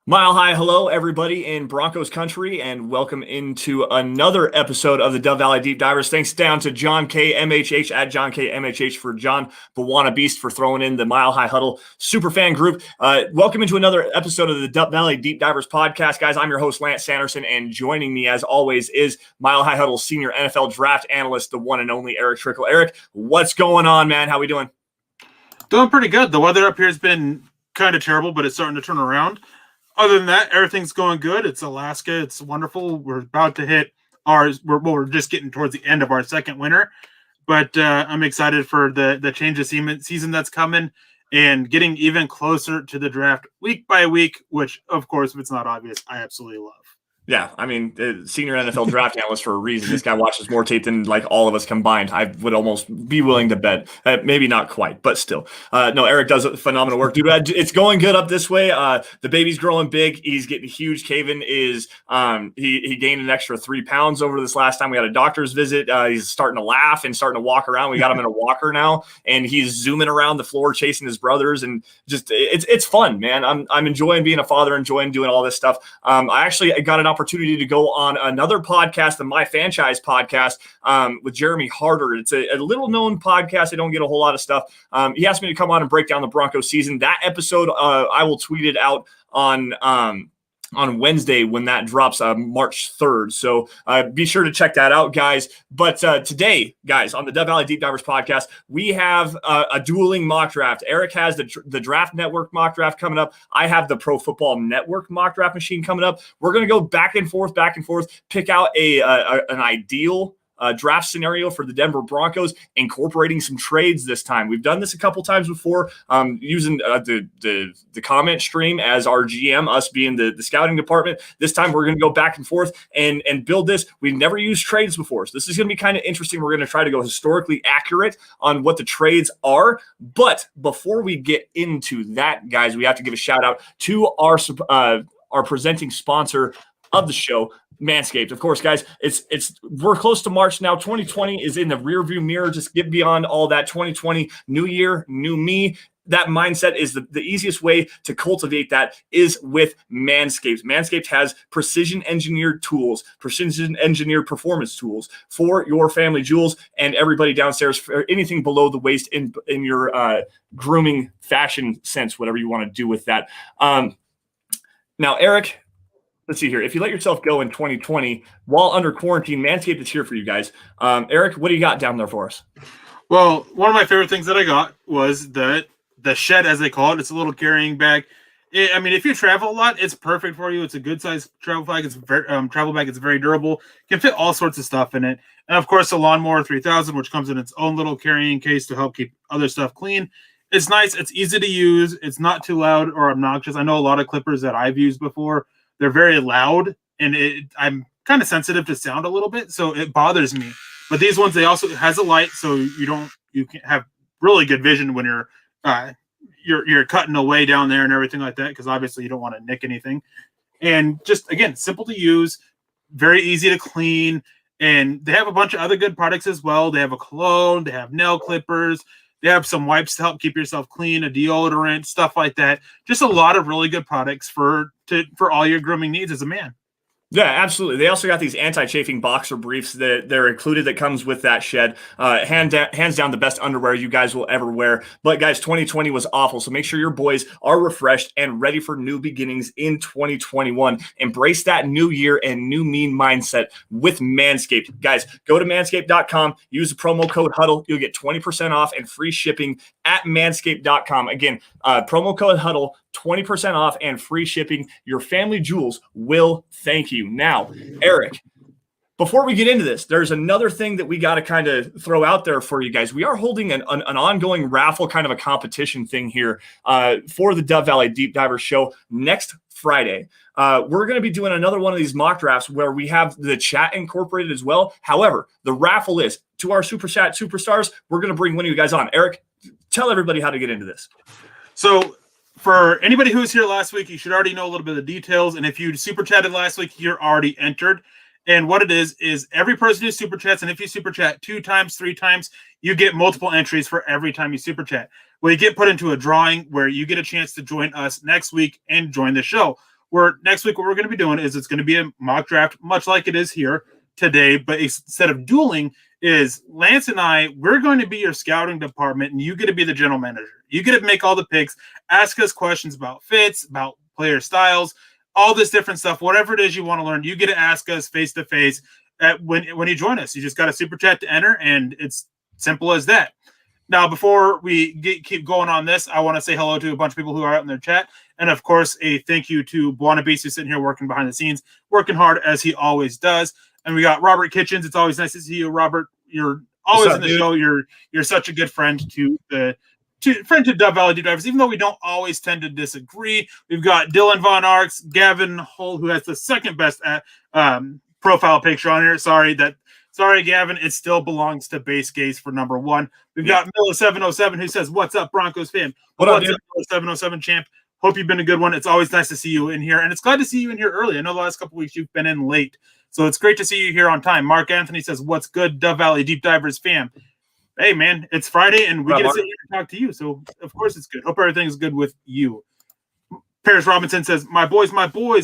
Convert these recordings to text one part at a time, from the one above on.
Mile high, hello everybody in Broncos country, and welcome into another episode of the Dove Valley Deep Divers. Thanks down to John K. MHH at John K. MHH for John Bawana Beast for throwing in the Mile High Huddle Superfan group. Welcome into another episode of the Dove Valley Deep Divers podcast, guys. I'm your host Lance Sanderson, and joining me as always is Mile High Huddle senior NFL draft analyst, the one and only Erick Trickel. Erick, what's going on, man? How we doing? Doing pretty good. The weather up here has been kind of terrible, but it's starting to turn around. Other than that, everything's going good. It's Alaska. It's wonderful. We're about to hit ours. We're just getting towards the end of our second winter, but I'm excited for the change of season that's coming and getting even closer to the draft week by week, which, of course, if it's not obvious, I absolutely love. Yeah, I mean, senior NFL draft analyst for a reason. This guy watches more tape than like all of us combined. I would almost be willing to bet. Maybe not quite, but still. No, Erick does phenomenal work. Dude, it's going good up this way. The baby's growing big. He's getting huge. Caven is he gained an extra 3 pounds over this last time we had a doctor's visit. He's starting to laugh and starting to walk around. We got him in a walker now, and he's zooming around the floor chasing his brothers, and just it's fun, man. I'm enjoying being a father, enjoying doing all this stuff. I actually got an opportunity to go on another podcast, the My Franchise podcast, with Jeremy Harder. It's a little known podcast. I don't get a whole lot of stuff. He asked me to come on and break down the Broncos season. That episode, I will tweet it out on Wednesday when that drops, March 3rd. So be sure to check that out, guys. But today, guys, on the Dove Valley Deep Divers podcast, we have a dueling mock draft. Erick has the Draft Network mock draft coming up. I have the Pro Football Network mock draft machine coming up. We're going to go back and forth, pick out an ideal draft scenario for the Denver Broncos, incorporating some trades this time. We've done this a couple times before, using the comment stream as our GM, us being the scouting department. This time we're going to go back and forth and build this. We've never used trades before, so this is going to be kind of interesting. We're going to try to go historically accurate on what the trades are. But before we get into that, guys, we have to give a shout out to our presenting sponsor of the show, Manscaped. Of course, guys, we're close to March now. 2020 is in the rearview mirror. Just get beyond all that. 2020, new year, new me. That mindset is the easiest way to cultivate that is with Manscaped. Manscaped has precision engineered tools, precision engineered performance tools for your family jewels and everybody downstairs for anything below the waist in your grooming fashion sense, whatever you want to do with that. Now, Erick, let's see here. If you let yourself go in 2020 while under quarantine, Manscaped is here for you guys. Erick, what do you got down there for us? Well, one of my favorite things that I got was the shed, as they call it. It's a little carrying bag. If you travel a lot, it's perfect for you. It's a good size travel bag. It's very durable. Can fit all sorts of stuff in it. And of course, the Lawnmower 3000, which comes in its own little carrying case to help keep other stuff clean. It's nice. It's easy to use. It's not too loud or obnoxious. I know a lot of clippers that I've used before, they're very loud, and I'm kind of sensitive to sound a little bit, so it bothers me. But these ones, they also has a light, so you can have really good vision when you're cutting away down there and everything like that, because obviously you don't want to nick anything. And just, again, simple to use, very easy to clean, and they have a bunch of other good products as well. They have a cologne, they have nail clippers, they have some wipes to help keep yourself clean, a deodorant, stuff like that. Just a lot of really good products for all your grooming needs as a man. Yeah, absolutely. They also got these anti-chafing boxer briefs that they're included that comes with that shed. Hands down the best underwear you guys will ever wear. But guys, 2020 was awful, so make sure your boys are refreshed and ready for new beginnings in 2021. Embrace that new year and new me mindset with Manscaped. Guys, go to manscaped.com, use the promo code HUDDLE. You'll get 20% off and free shipping at manscaped.com. Again, promo code HUDDLE, 20% off and free shipping. Your family jewels will thank you. Now, Erick, before we get into this, there's another thing that we got to kind of throw out there for you guys. We are holding an ongoing raffle, kind of a competition thing here for the Dove Valley Deep Diver show next Friday. We're going to be doing another one of these mock drafts where we have the chat incorporated as well. However, the raffle is to our Super Chat superstars. We're going to bring one of you guys on. Erick, tell everybody how to get into this. So, for anybody who was here last week, you should already know a little bit of the details. And if you super chatted last week, you're already entered. And what it is every person who super chats, and if you super chat 2 times, 3 times, you get multiple entries for every time you super chat. Well, you get put into a drawing where you get a chance to join us next week and join the show. Where next week, what we're going to be doing is it's going to be a mock draft, much like it is here today. But instead of dueling, is Lance and I, we're going to be your scouting department, and you get to be the general manager. You get to make all the picks, ask us questions about fits, about player styles, all this different stuff. Whatever it is you want to learn, you get to ask us face to face when you join us. You just got a super chat to enter, and it's simple as that. Now, before we keep going on this, I want to say hello to a bunch of people who are out in their chat. And, of course, a thank you to Buana Beast, who's sitting here working behind the scenes, working hard as he always does. And we got Robert Kitchens. It's always nice to see you, Robert. You're always in the show. You're such a good friend to Dove Valley Deep Divers, even though we don't always tend to disagree. We've got Dylan Von Arks, Gavin Hull, who has the second best profile picture on here. Sorry, Gavin. It still belongs to Base Gaze for number one. We've got Miller707 who says, "What's up, Broncos fan?" What's up, Miller707 champ? Hope you've been a good one. It's always nice to see you in here, and it's glad to see you in here early. I know the last couple weeks you've been in late, so it's great to see you here on time. Mark Anthony says, "What's good, Dove Valley Deep Divers fam?" Hey, man, it's Friday, and we get to sit here and talk to you, so of course it's good. Hope everything's good with you. Paris Robinson says, my boys,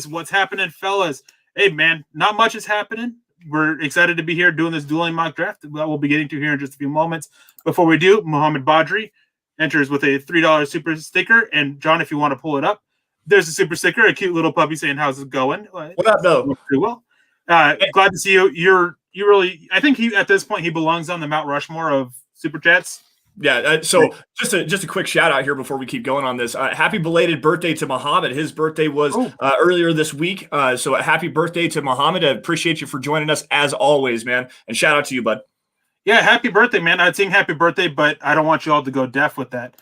what's happening, fellas? Hey, man, not much is happening. We're excited to be here doing this dueling mock draft that we'll be getting to here in just a few moments. Before we do, Muhammad Badri enters with a $3 super sticker. And, John, if you want to pull it up, there's a super sticker, a cute little puppy saying, how's it going? What up, though? Pretty well. Glad to see you. You really, I think at this point, he belongs on the Mount Rushmore of super chats. Yeah, so just a quick shout out here before we keep going on this. Happy belated birthday to Muhammad. His birthday was earlier this week. So happy birthday to Muhammad. I appreciate you for joining us as always, man. And shout out to you, bud. Yeah, happy birthday, man. I'd sing happy birthday, but I don't want you all to go deaf with that.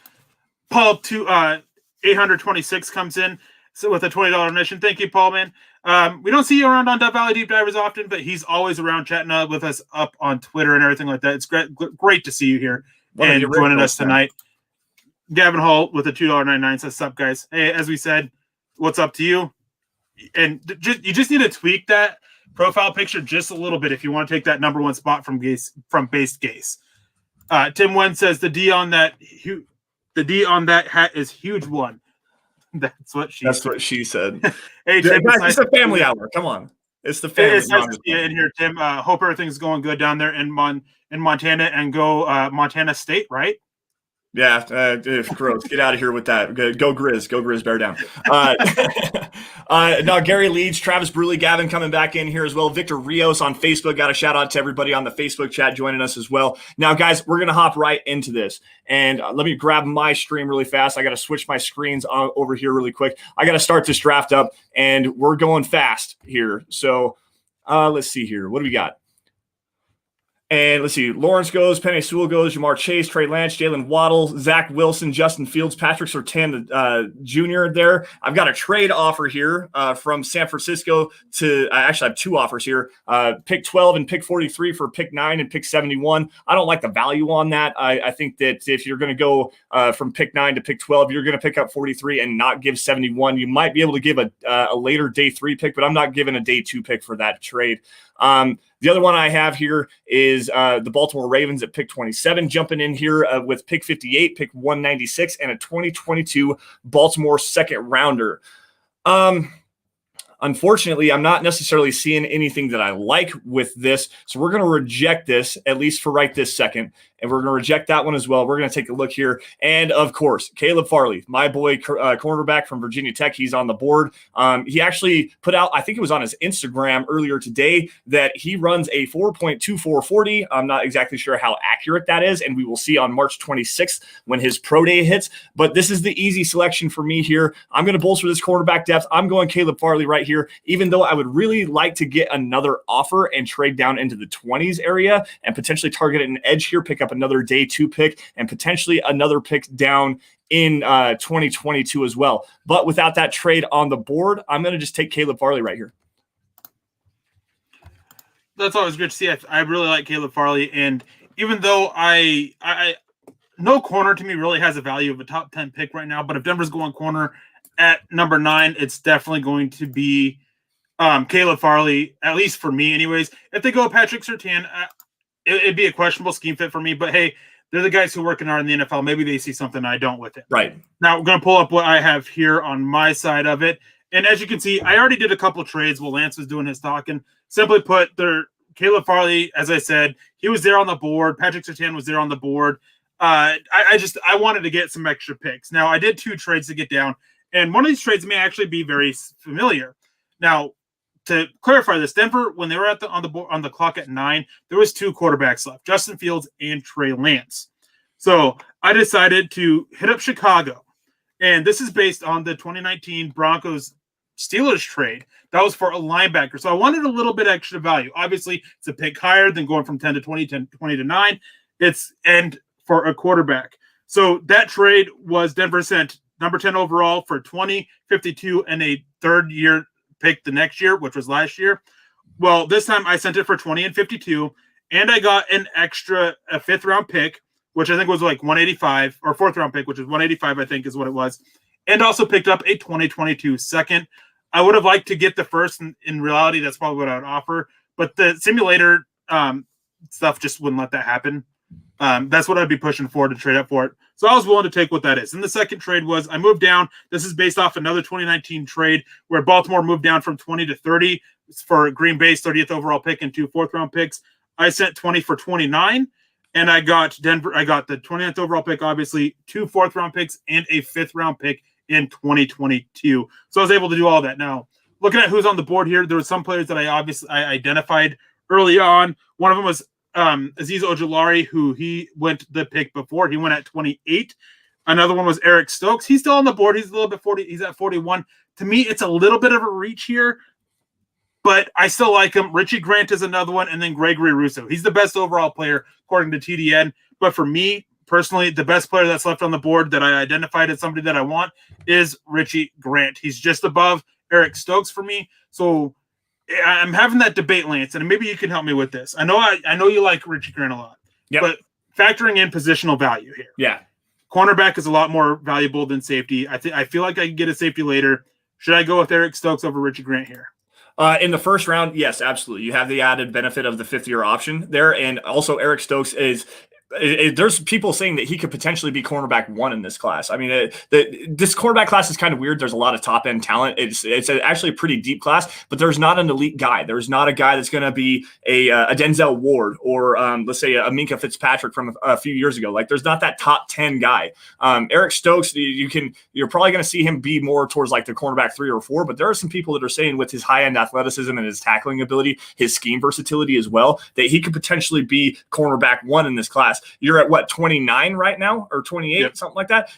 Paul 826 comes in with a $20 donation. Thank you, Paul, man. We don't see you around on Dove Valley Deep Divers often, but he's always around chatting with us up on Twitter and everything like that. It's great to see you here. And joining us tonight, Gavin Hall with a $2.99 says, "Sup, guys? Hey, as we said, what's up to you? And you just need to tweak that profile picture just a little bit if you want to take that number one spot from Base Gaze." Tim Wen says the D on that hat is huge one. That's what she said. Hey, Tim, it's a family hour. Come on, it's the family. It's nice to see you in here, Tim. Hope everything's going good down there in Montana, and go Montana State, right? Yeah, gross. Get out of here with that. Go Grizz, bear down. Now, Gary Leeds, Travis Bruley, Gavin coming back in here as well. Victor Rios on Facebook. Got a shout out to everybody on the Facebook chat joining us as well. Now, guys, we're going to hop right into this. And let me grab my stream really fast. I got to switch my screens over here really quick. I got to start this draft up, and we're going fast here. So let's see here. What do we got? And let's see, Lawrence goes, Penny Sewell goes, Jamar Chase, Trey Lance, Jalen Waddle, Zach Wilson, Justin Fields, Patrick Surtain Jr. there. I've got a trade offer here from San Francisco to – I actually have two offers here, pick 12 and pick 43 for pick 9 and pick 71. I don't like the value on that. I think that if you're going to go from pick 9 to pick 12, you're going to pick up 43 and not give 71. You might be able to give a later day 3 pick, but I'm not giving a day 2 pick for that trade. The other one I have here is the Baltimore Ravens at pick 27, jumping in here with pick 58, pick 196, and a 2022 Baltimore second rounder. Unfortunately, I'm not necessarily seeing anything that I like with this, so we're going to reject this, at least for right this second, and we're going to reject that one as well. We're going to take a look here, and of course, Caleb Farley, my boy cornerback from Virginia Tech, he's on the board. He actually put out, I think it was on his Instagram earlier today, that he runs a 4.2440. I'm not exactly sure how accurate that is, and we will see on March 26th when his pro day hits, but this is the easy selection for me here. I'm going to bolster this cornerback depth. I'm going Caleb Farley right here, even though I would really like to get another offer and trade down into the 20s area and potentially target an edge here, pick up another day 2 pick and potentially another pick down in 2022 as well. But without that trade on the board, I'm going to just take Caleb Farley right here. That's always good to see. I really like Caleb Farley, and even though I no corner to me really has a value of a top 10 pick right now, but if Denver's going corner at number 9, it's definitely going to be Caleb Farley, at least for me anyways. If they go Patrick Surtain, it'd be a questionable scheme fit for me, but hey, they're the guys who work in the NFL. Maybe they see something I don't with it. Right. Now we're going to pull up what I have here on my side of it. And as you can see, I already did a couple trades while Lance was doing his talking. Simply put, Caleb Farley, as I said, he was there on the board. Patrick Surtain was there on the board. I wanted to get some extra picks. Now, I did 2 trades to get down, and one of these trades may actually be very familiar. Now, to clarify this, Denver, when they were on the clock at 9, there was 2 quarterbacks left, Justin Fields and Trey Lance. So I decided to hit up Chicago, and this is based on the 2019 Broncos Steelers trade. That was for a linebacker. So I wanted a little bit extra value. Obviously, it's a pick higher than going from 10 to 20, 20 to 9. And for a quarterback. So that trade was Denver sent number 10 overall for 20, 52, and a third-year pick the next year, which was last year. Well, this time I sent it for 20 and 52, and I got a 5th-round pick, which I think was like 185, or 4th-round pick, which is 185, I think is what it was, and also picked up a 2022 second. I would have liked to get the first. In reality, that's probably what I would offer, but the simulator stuff just wouldn't let that happen. That's what I'd be pushing for to trade up for it. So I was willing to take what that is. And the second trade was I moved down. This is based off another 2019 trade where Baltimore moved down from 20 to 30 for Green Bay's 30th overall pick and 2 4th-round picks. I sent 20 for 29, and I got Denver. I got the 29th overall pick, obviously, 2 4th-round picks, and a 5th-round pick in 2022. So I was able to do all that. Now, looking at who's on the board here, there were some players that I identified early on. One of them was Azeez Ojulari, who he went the pick before. He went at 28. Another one was Erick Stokes. He's still on the board. He's a little bit 40. He's at 41. To me, it's a little bit of a reach here, but I still like him. Richie Grant is another one, and then Gregory Rousseau. He's the best overall player according to TDN. But for me, personally, the best player that's left on the board that I identified as somebody that I want is Richie Grant. He's just above Erick Stokes for me. So I'm having that debate, Lance, and maybe you can help me with this. I know you like Richie Grant a lot, but factoring in positional value here. Yeah. Cornerback is a lot more valuable than safety. I feel like I can get a safety later. Should I go with Erick Stokes over Richie Grant here? In the first round, yes, absolutely. You have the added benefit of the 5th-year option there, and also Erick Stokes is – there's people saying that he could potentially be cornerback 1 in this class. I mean, this cornerback class is kind of weird. There's a lot of top end talent. It's actually a pretty deep class, but there's not an elite guy. There's not a guy that's going to be a Denzel Ward or let's say a Minka Fitzpatrick from a few years ago. Like there's not that top 10 guy. Erick Stokes, you're probably going to see him be more towards like the cornerback 3 or 4, but there are some people that are saying with his high end athleticism and his tackling ability, his scheme versatility as well, that he could potentially be cornerback 1 in this class. You're at what, 29 right now or 28, something like that.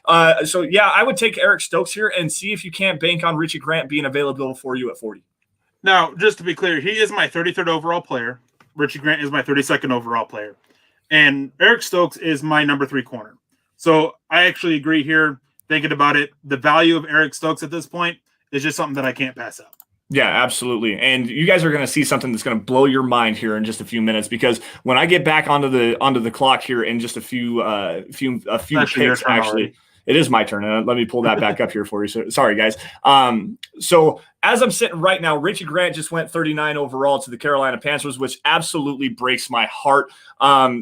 So yeah, I would take Erick Stokes here and see if you can't bank on Richie Grant being available for you at 40. Now, just to be clear, he is my 33rd overall player. Richie Grant is my 32nd overall player. And Erick Stokes is my number 3 corner. So I actually agree here, thinking about it. The value of Erick Stokes at this point is just something that I can't pass up. Yeah, absolutely. And you guys are going to see something that's going to blow your mind here in just a few minutes, because when I get back onto the clock here in just a few picks, actually, it is my turn. Let me pull that back up here for you. So, sorry, guys. So as I'm sitting right now, Richie Grant just went 39 overall to the Carolina Panthers, which absolutely breaks my heart.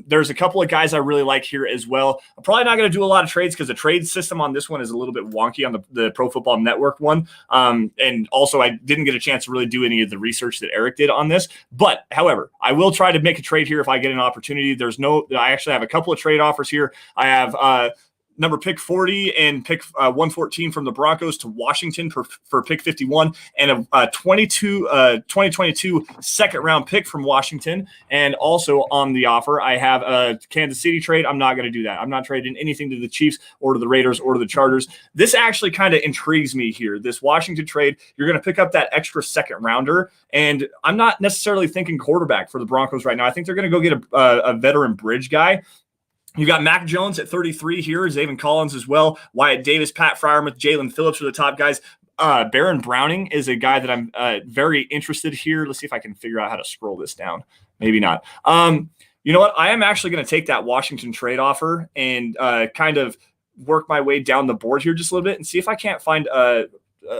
There's a couple of guys I really like here as well. I'm probably not going to do a lot of trades because the trade system on this one is a little bit wonky on the Pro Football Network one. And also I didn't get a chance to really do any of the research that Erick did on this. But however, I will try to make a trade here if I get an opportunity. I actually have a couple of trade offers here. I have number pick 40 and pick 114 from the Broncos to Washington for pick 51, and a 2022 second round pick from Washington. And also on the offer, I have a Kansas City trade. I'm not going to do that. I'm not trading anything to the Chiefs or to the Raiders or to the Chargers. This actually kind of intrigues me here. This Washington trade, you're going to pick up that extra second rounder, and I'm not necessarily thinking quarterback for the Broncos right now. I think they're going to go get a veteran bridge guy. You've got Mac Jones at 33 here, Zaven Collins as well, Wyatt Davis, Pat Freiermuth, Jalen Phillips are the top guys. Baron Browning is a guy that I'm very interested here. Let's see if I can figure out how to scroll this down. Maybe not. You know what? I am actually going to take that Washington trade offer and kind of work my way down the board here just a little bit and see if I can't find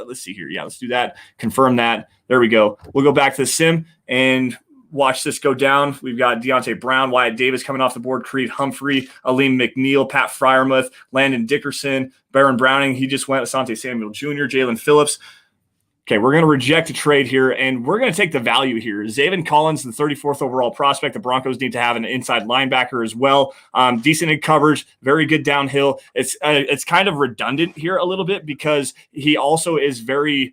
let's see here. Yeah, let's do that. Confirm that. There we go. We'll go back to the sim and watch this go down. We've got Deontay Brown, Wyatt Davis coming off the board, Creed Humphrey, Aleem McNeil, Pat Freiermuth, Landon Dickerson, Baron Browning. He just went, Asante Samuel Jr., Jalen Phillips. Okay, we're going to reject a trade here, and we're going to take the value here. Zaven Collins, the 34th overall prospect. The Broncos need to have an inside linebacker as well. Decent in coverage, very good downhill. It's kind of redundant here a little bit because he also is very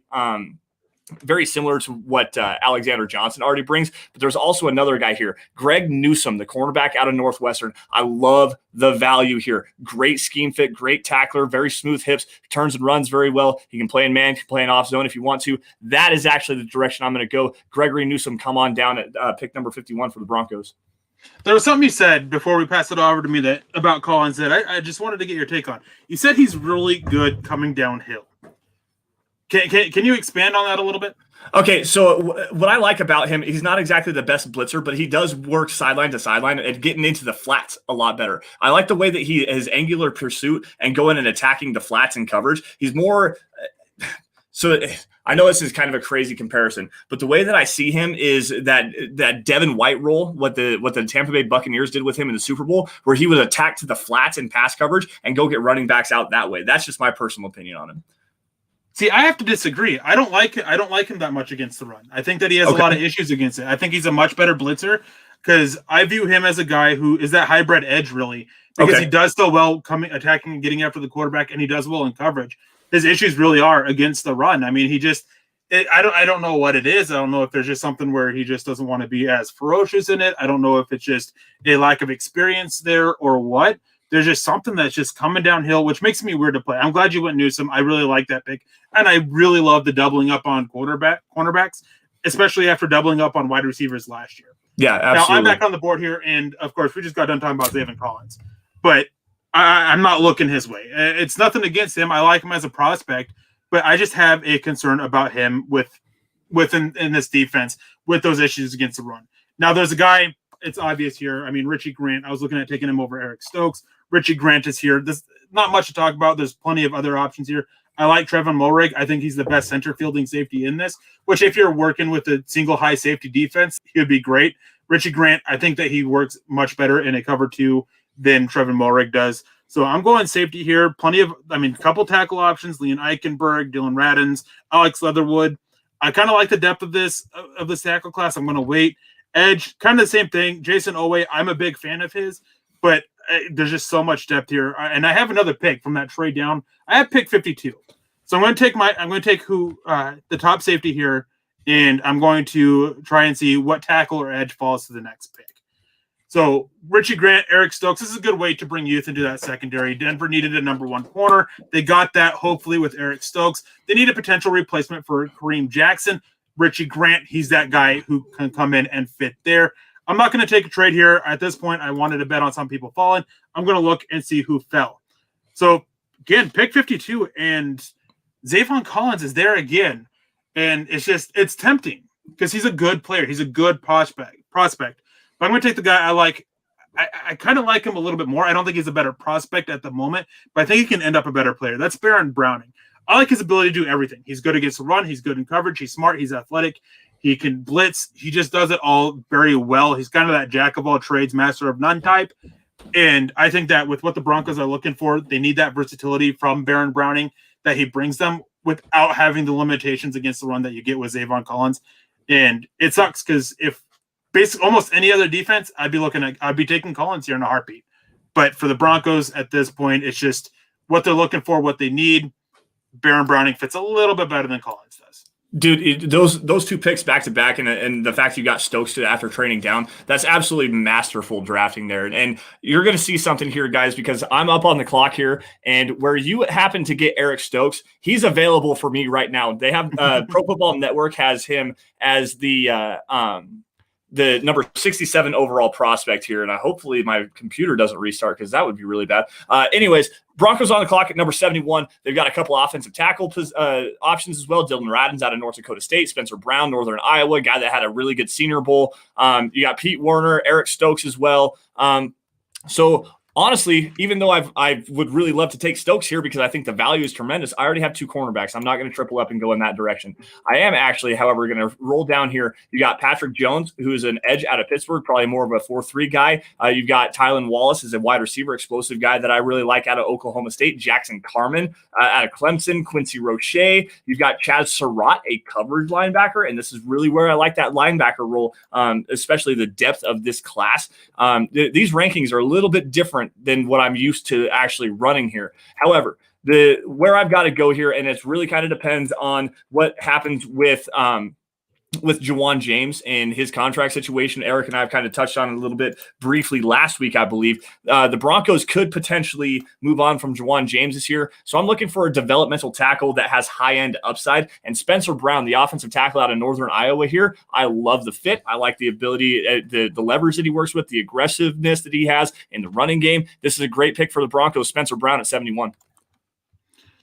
similar to what Alexander Johnson already brings. But there's also another guy here, Greg Newsome, the cornerback out of Northwestern. I love the value here. Great scheme fit, great tackler, very smooth hips, turns and runs very well. He can play in man, can play in off zone if you want to. That is actually the direction I'm going to go. Gregory Newsome, come on down at pick number 51 for the Broncos. There was something you said before we passed it over to me about Collins that I just wanted to get your take on. You said he's really good coming downhill. Can you expand on that a little bit? Okay, so what I like about him, he's not exactly the best blitzer, but he does work sideline to sideline and getting into the flats a lot better. I like the way that his angular pursuit and going and attacking the flats and coverage. He's more so. I know this is kind of a crazy comparison, but the way that I see him is that Devin White role, what the Tampa Bay Buccaneers did with him in the Super Bowl, where he would attack to the flats and pass coverage and go get running backs out that way. That's just my personal opinion on him. See, I have to disagree. I don't like him that much against the run. I think that he has a lot of issues against it. I think he's a much better blitzer because I view him as a guy who is that hybrid edge really because he does so well coming, attacking, and getting after the quarterback, and he does well in coverage. His issues really are against the run. I mean, I don't know what it is. I don't know if there's just something where he just doesn't want to be as ferocious in it. I don't know if it's just a lack of experience there or what. There's just something that's just coming downhill, which makes me weird to play. I'm glad you went Newsome. I really like that pick. And I really love the doubling up on cornerbacks, especially after doubling up on wide receivers last year. Yeah, absolutely. Now, I'm back on the board here, and, of course, we just got done talking about Zaven Collins. But I'm not looking his way. It's nothing against him. I like him as a prospect, but I just have a concern about him within this defense with those issues against the run. Now, there's a guy – it's obvious here. I mean, Richie Grant, I was looking at taking him over Erick Stokes. Richie Grant is here. There's not much to talk about. There's plenty of other options here. I like Trevon Mulrig. I think he's the best center fielding safety in this, which if you're working with a single high safety defense, he would be great. Richie Grant, I think that he works much better in a cover two than Trevon Mulrig does. So I'm going safety here. A couple tackle options, Leon Eichenberg, Dylan Radins, Alex Leatherwood. I kind of like the depth of this tackle class. I'm going to wait. Edge, kind of the same thing. Jason Owe, I'm a big fan of his, but there's just so much depth here. And I have another pick from that trade down. I have pick 52. So I'm going to take the top safety here, and I'm going to try and see what tackle or edge falls to the next pick. So Richie Grant, Erick Stokes, this is a good way to bring youth into that secondary. Denver needed a number one corner. They got that hopefully with Erick Stokes. They need a potential replacement for Kareem Jackson. Richie Grant, he's that guy who can come in and fit there. I'm not going to take a trade here. At this point, I wanted to bet on some people falling. I'm going to look and see who fell. So, again, pick 52, and Zaven Collins is there again. And it's tempting because he's a good player. He's a good prospect. But I'm going to take the guy I like. I kind of like him a little bit more. I don't think he's a better prospect at the moment, but I think he can end up a better player. That's Baron Browning. I like his ability to do everything. He's good against the run. He's good in coverage. He's smart. He's athletic. He can blitz. He just does it all very well. He's kind of that jack of all trades, master of none type. And I think that with what the Broncos are looking for, they need that versatility from Baron Browning that he brings them without having the limitations against the run that you get with Zaven Collins. And it sucks because if basically almost any other defense, I'd be taking Collins here in a heartbeat. But for the Broncos at this point, it's just what they're looking for, what they need. Baron Browning fits a little bit better than Collins does. Dude, those two picks back to back, and the fact you got Stokes to after trading down, that's absolutely masterful drafting there. And you're going to see something here, guys, because I'm up on the clock here, and where you happen to get Erick Stokes, he's available for me right now. They have Pro Football Network has him as the number 67 overall prospect here, and hopefully my computer doesn't restart because that would be really bad. Anyways, Broncos on the clock at number 71. They've got a couple offensive tackle options as well. Dylan Radins out of North Dakota State, Spencer Brown, Northern Iowa, guy that had a really good Senior Bowl. You got Pete Werner, Erick Stokes as well. So honestly, even though I would really love to take Stokes here because I think the value is tremendous, I already have 2 cornerbacks. I'm not going to triple up and go in that direction. I am actually, however, going to roll down here. You got Patrick Jones, who is an edge out of Pittsburgh, probably more of a 4-3 guy. You've got Tylan Wallace as a wide receiver, explosive guy that I really like out of Oklahoma State. Jackson Carman out of Clemson. Quincy Roche. You've got Chaz Surratt, a coverage linebacker, and this is really where I like that linebacker role, especially the depth of this class. These rankings are a little bit different than what I'm used to actually running here. However, where I've got to go here, and it really kind of depends on what happens with Juwan James and his contract situation. Eric and I have kind of touched on it a little bit briefly last week, I believe. The Broncos could potentially move on from Juwan James this year. So I'm looking for a developmental tackle that has high-end upside. And Spencer Brown, the offensive tackle out of Northern Iowa here, I love the fit. I like the ability, the leverage that he works with, the aggressiveness that he has in the running game. This is a great pick for the Broncos. Spencer Brown at 71.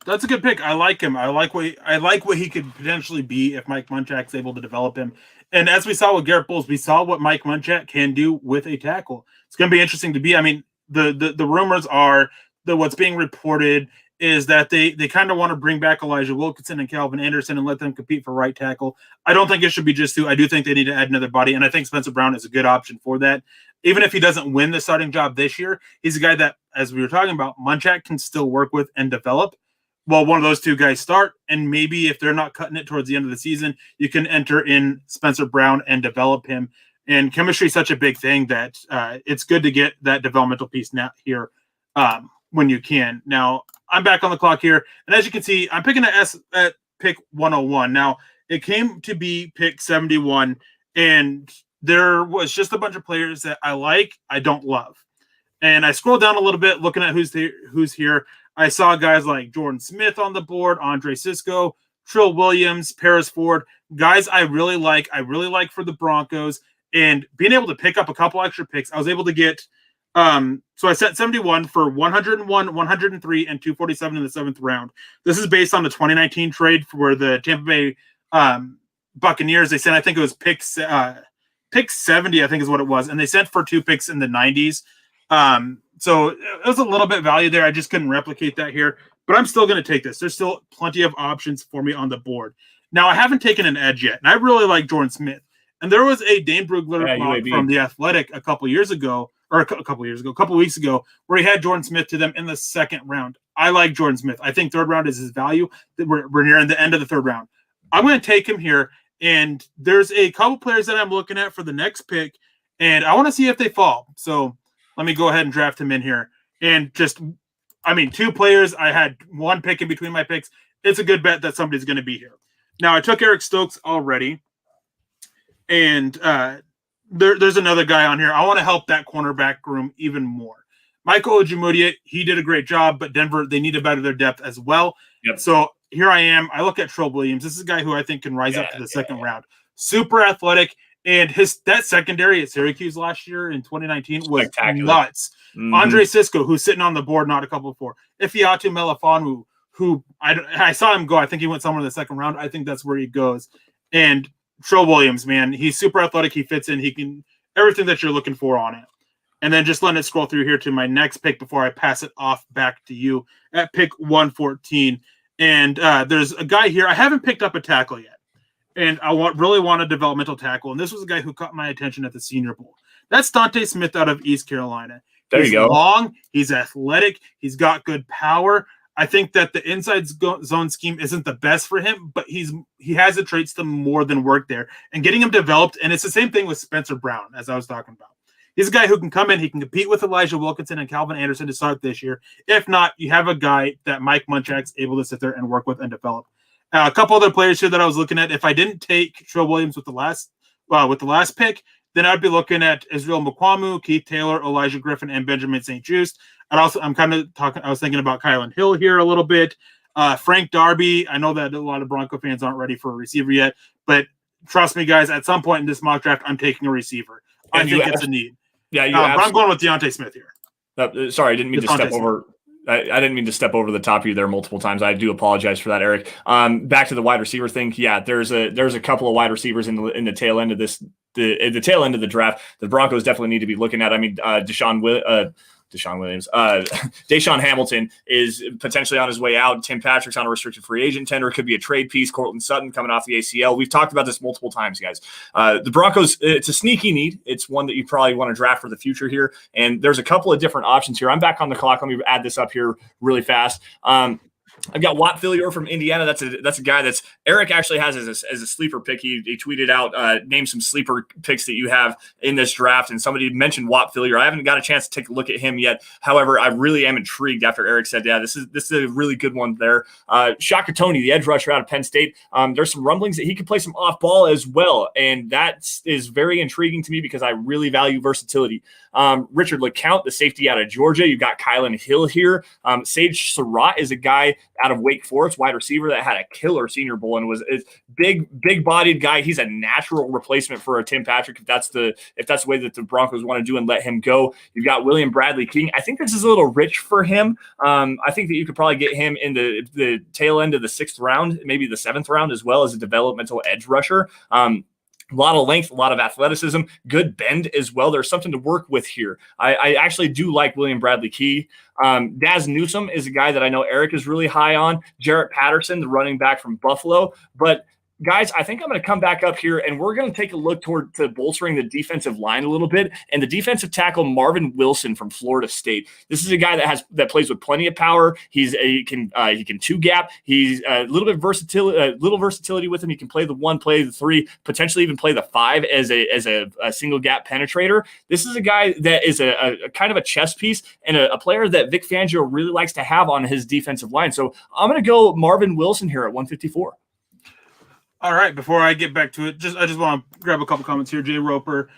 That's a good pick. I like him. I like what he could potentially be if Mike Munchak's able to develop him. And as we saw with Garrett Bowles, we saw what Mike Munchak can do with a tackle. It's going to be interesting to be. I mean, the rumors are that what's being reported is that they kind of want to bring back Elijah Wilkinson and Calvin Anderson and let them compete for right tackle. I don't think it should be just 2. I do think they need to add another body, and I think Spencer Brown is a good option for that. Even if he doesn't win the starting job this year, he's a guy that, as we were talking about, Munchak can still work with and develop. Well, one of those 2 guys start, and maybe if they're not cutting it towards the end of the season, you can enter in Spencer Brown and develop him. And chemistry is such a big thing that it's good to get that developmental piece now here when you can. Now, I'm back on the clock here, and as you can see, I'm picking at pick 101. Now, it came to be pick 71, and there was just a bunch of players that I like, I don't love. And I scrolled down a little bit looking at who's here. I saw guys like Jordan Smith on the board, Andre Cisco, Trill Williams, Paris Ford, guys I really like for the Broncos, and being able to pick up a couple extra picks, I was able to get, so I set 71 for 101, 103, and 247 in the 7th round. This is based on the 2019 trade for the Tampa Bay Buccaneers. They sent, I think it was pick 70, I think is what it was, and they sent for 2 picks in the 90s. So it was a little bit value there. I just couldn't replicate that here, but I'm still going to take this. There's still plenty of options for me on the board. Now, I haven't taken an edge yet, and I really like Jordan Smith. And there was a Dane Brugler from The Athletic a couple weeks ago, where he had Jordan Smith to them in the 2nd round. I like Jordan Smith. I think 3rd round is his value. We're nearing the end of the 3rd round. I'm going to take him here, and there's a couple players that I'm looking at for the next pick, and I want to see if they fall. So let me go ahead and draft him in here. And 2 players. I had 1 pick in between my picks. It's a good bet that somebody's going to be here. Now, I took Erick Stokes already. And there's another guy on here. I want to help that cornerback room even more. Michael Ojemudia, he did a great job, but Denver, they need to better their depth as well. Yep. So here I am. I look at Trill Williams. This is a guy who I think can rise up to the 2nd round. Super athletic. And that secondary at Syracuse last year in 2019 was nuts. Mm-hmm. Andre Cisco, who's sitting on the board, not a couple before. Ifiatu Melifonu, who I saw him go. I think he went somewhere in the 2nd round. I think that's where he goes. And Trill Williams, man, he's super athletic. He fits in. He can everything that you're looking for on it. And then just letting it scroll through here to my next pick before I pass it off back to you at pick 114. And there's a guy here. I haven't picked up a tackle yet. And I really want a developmental tackle. And this was a guy who caught my attention at the Senior Bowl. That's Dante Smith out of East Carolina. There you go. He's long. He's athletic. He's got good power. I think that the inside zone scheme isn't the best for him, but he has the traits to more than work there. And getting him developed, and it's the same thing with Spencer Brown, as I was talking about. He's a guy who can come in. He can compete with Elijah Wilkinson and Calvin Anderson to start this year. If not, you have a guy that Mike Munchak's able to sit there and work with and develop. A couple other players here that I was looking at. If I didn't take Trill Williams with the last pick, then I'd be looking at Israel Mukwamu, Keith Taylor, Elijah Griffin, and Benjamin St. Juste. I was thinking about Kylan Hill here a little bit. Frank Darby. I know that a lot of Bronco fans aren't ready for a receiver yet, but trust me, guys, at some point in this mock draft, I'm taking a receiver. I think it's a need. Yeah, but I'm going with Dante Smith here. Sorry, I didn't mean to step over. I didn't mean to step over the top of you there multiple times. I do apologize for that, Eric. Back to the wide receiver thing. Yeah, there's a couple of wide receivers in the tail end of this, the tail end of the draft. The Broncos definitely need to be looking at. I mean, Deshaun Williams. Deshaun Hamilton is potentially on his way out. Tim Patrick's on a restricted free agent tender. Could be a trade piece. Cortland Sutton coming off the ACL. We've talked about this multiple times, guys. The Broncos, it's a sneaky need. It's one that you probably want to draft for the future here. And there's a couple of different options here. I'm back on the clock. Let me add this up here really fast. I've got Watt Fillier from Indiana. That's a guy that's Erick actually has as a sleeper pick. He tweeted out, name some sleeper picks that you have in this draft, and somebody mentioned Watt Fillier. I haven't got a chance to take a look at him yet. However, I really am intrigued after Erick said, yeah, this is a really good one there. Shaka Toney, the edge rusher out of Penn State. There's some rumblings that he could play some off ball as well, and that is very intriguing to me because I really value versatility. Richard LeCount, the safety out of Georgia. You've got Kylan Hill here. Sage Surratt is a guy out of Wake Forest, wide receiver that had a killer Senior Bowl and was a big-bodied guy. He's a natural replacement for a Tim Patrick if that's the way that the Broncos want to do and let him go. You've got William Bradley King. I think this is a little rich for him. I think that you could probably get him in the tail end of the 6th round, maybe the 7th round as well as a developmental edge rusher. A lot of length, a lot of athleticism, good bend as well. There's something to work with here. I actually do like William Bradley Key. Daz Newsome is a guy that I know Erick is really high on. Jarrett Patterson, the running back from Buffalo. But guys, I think I'm going to come back up here and we're going to take a look to bolstering the defensive line a little bit. And the defensive tackle, Marvin Wilson from Florida State. This is a guy that plays with plenty of power. He can two gap. He's a little versatility with him. He can play the 1, play the 3, potentially even play the 5 as a single gap penetrator. This is a guy that is a kind of a chess piece and a player that Vic Fangio really likes to have on his defensive line. So I'm going to go Marvin Wilson here at 154. All right, before I get back to it, I just want to grab a couple comments here. Jay Roper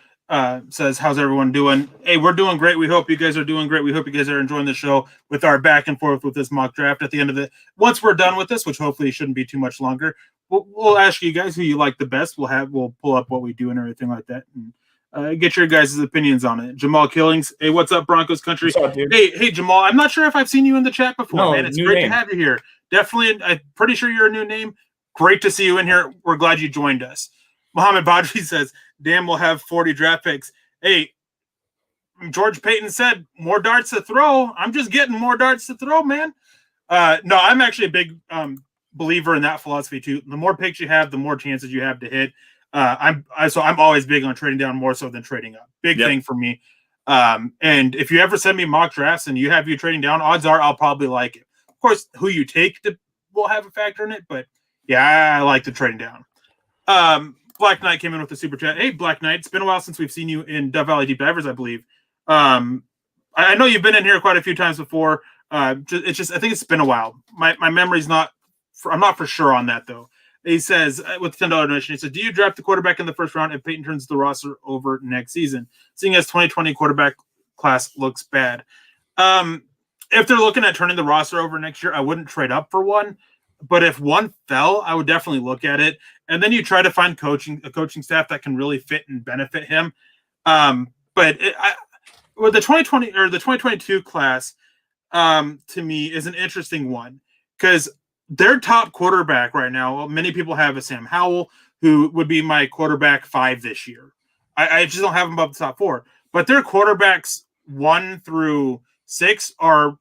says, how's everyone doing? Hey, we're doing great. We hope you guys are doing great. We hope you guys are enjoying the show with our back and forth with this mock draft. At the end of it, once we're done with this, which hopefully shouldn't be too much longer, we'll ask you guys who you like the best. We'll pull up what we do and everything like that, and get your guys' opinions on it. Jamal Killings, hey, what's up, Broncos country? What's up, hey, Jamal. I'm not sure if I've seen you in the chat before, no, man. It's great to have you here. Definitely, I'm pretty sure you're a new name. Great to see you in here. We're glad you joined us. Mohammed Badri says, damn, we'll have 40 draft picks. Hey, George Payton said, more darts to throw. I'm just getting more darts to throw, man. No, I'm actually a big believer in that philosophy, too. The more picks you have, the more chances you have to hit. I'm always big on trading down more so than trading up. Big thing for me. And if you ever send me mock drafts and you have you trading down, odds are I'll probably like it. Of course, who you take will have a factor in it, but yeah, I like the trading down. Black Knight came in with the super chat. Hey, Black Knight, it's been a while since we've seen you in Dove Valley Deep Divers, I believe. I know you've been in here quite a few times before. I think it's been a while. My memory's not. I'm not for sure on that though. He says with $10 donation, he said, "Do you draft the quarterback in the first round if Peyton turns the roster over next season? Seeing as 2020 quarterback class looks bad, if they're looking at turning the roster over next year, I wouldn't trade up for one." But if one fell, I would definitely look at it. And then you try to find a coaching staff that can really fit and benefit him. With the 2020 or the 2022 class, to me is an interesting one because their top quarterback right now, many people have a Sam Howell, who would be my quarterback 5 this year. I just don't have him above the top 4. But their quarterbacks 1 through 6 are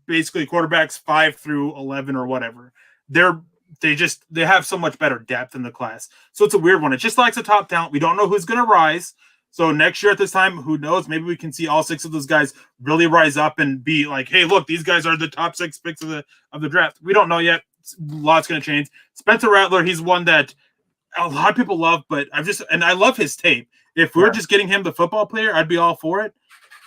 basically quarterbacks 5 through 11 or whatever. They have so much better depth in the class. So it's a weird one. It just lacks a top talent. We don't know who's going to rise. So next year at this time, who knows? Maybe we can see all 6 of those guys really rise up and be like, hey, look, these guys are the top 6 picks of the draft. We don't know yet. A lot's going to change. Spencer Rattler, he's one that a lot of people love, but I love his tape. If we're just getting him the football player, I'd be all for it.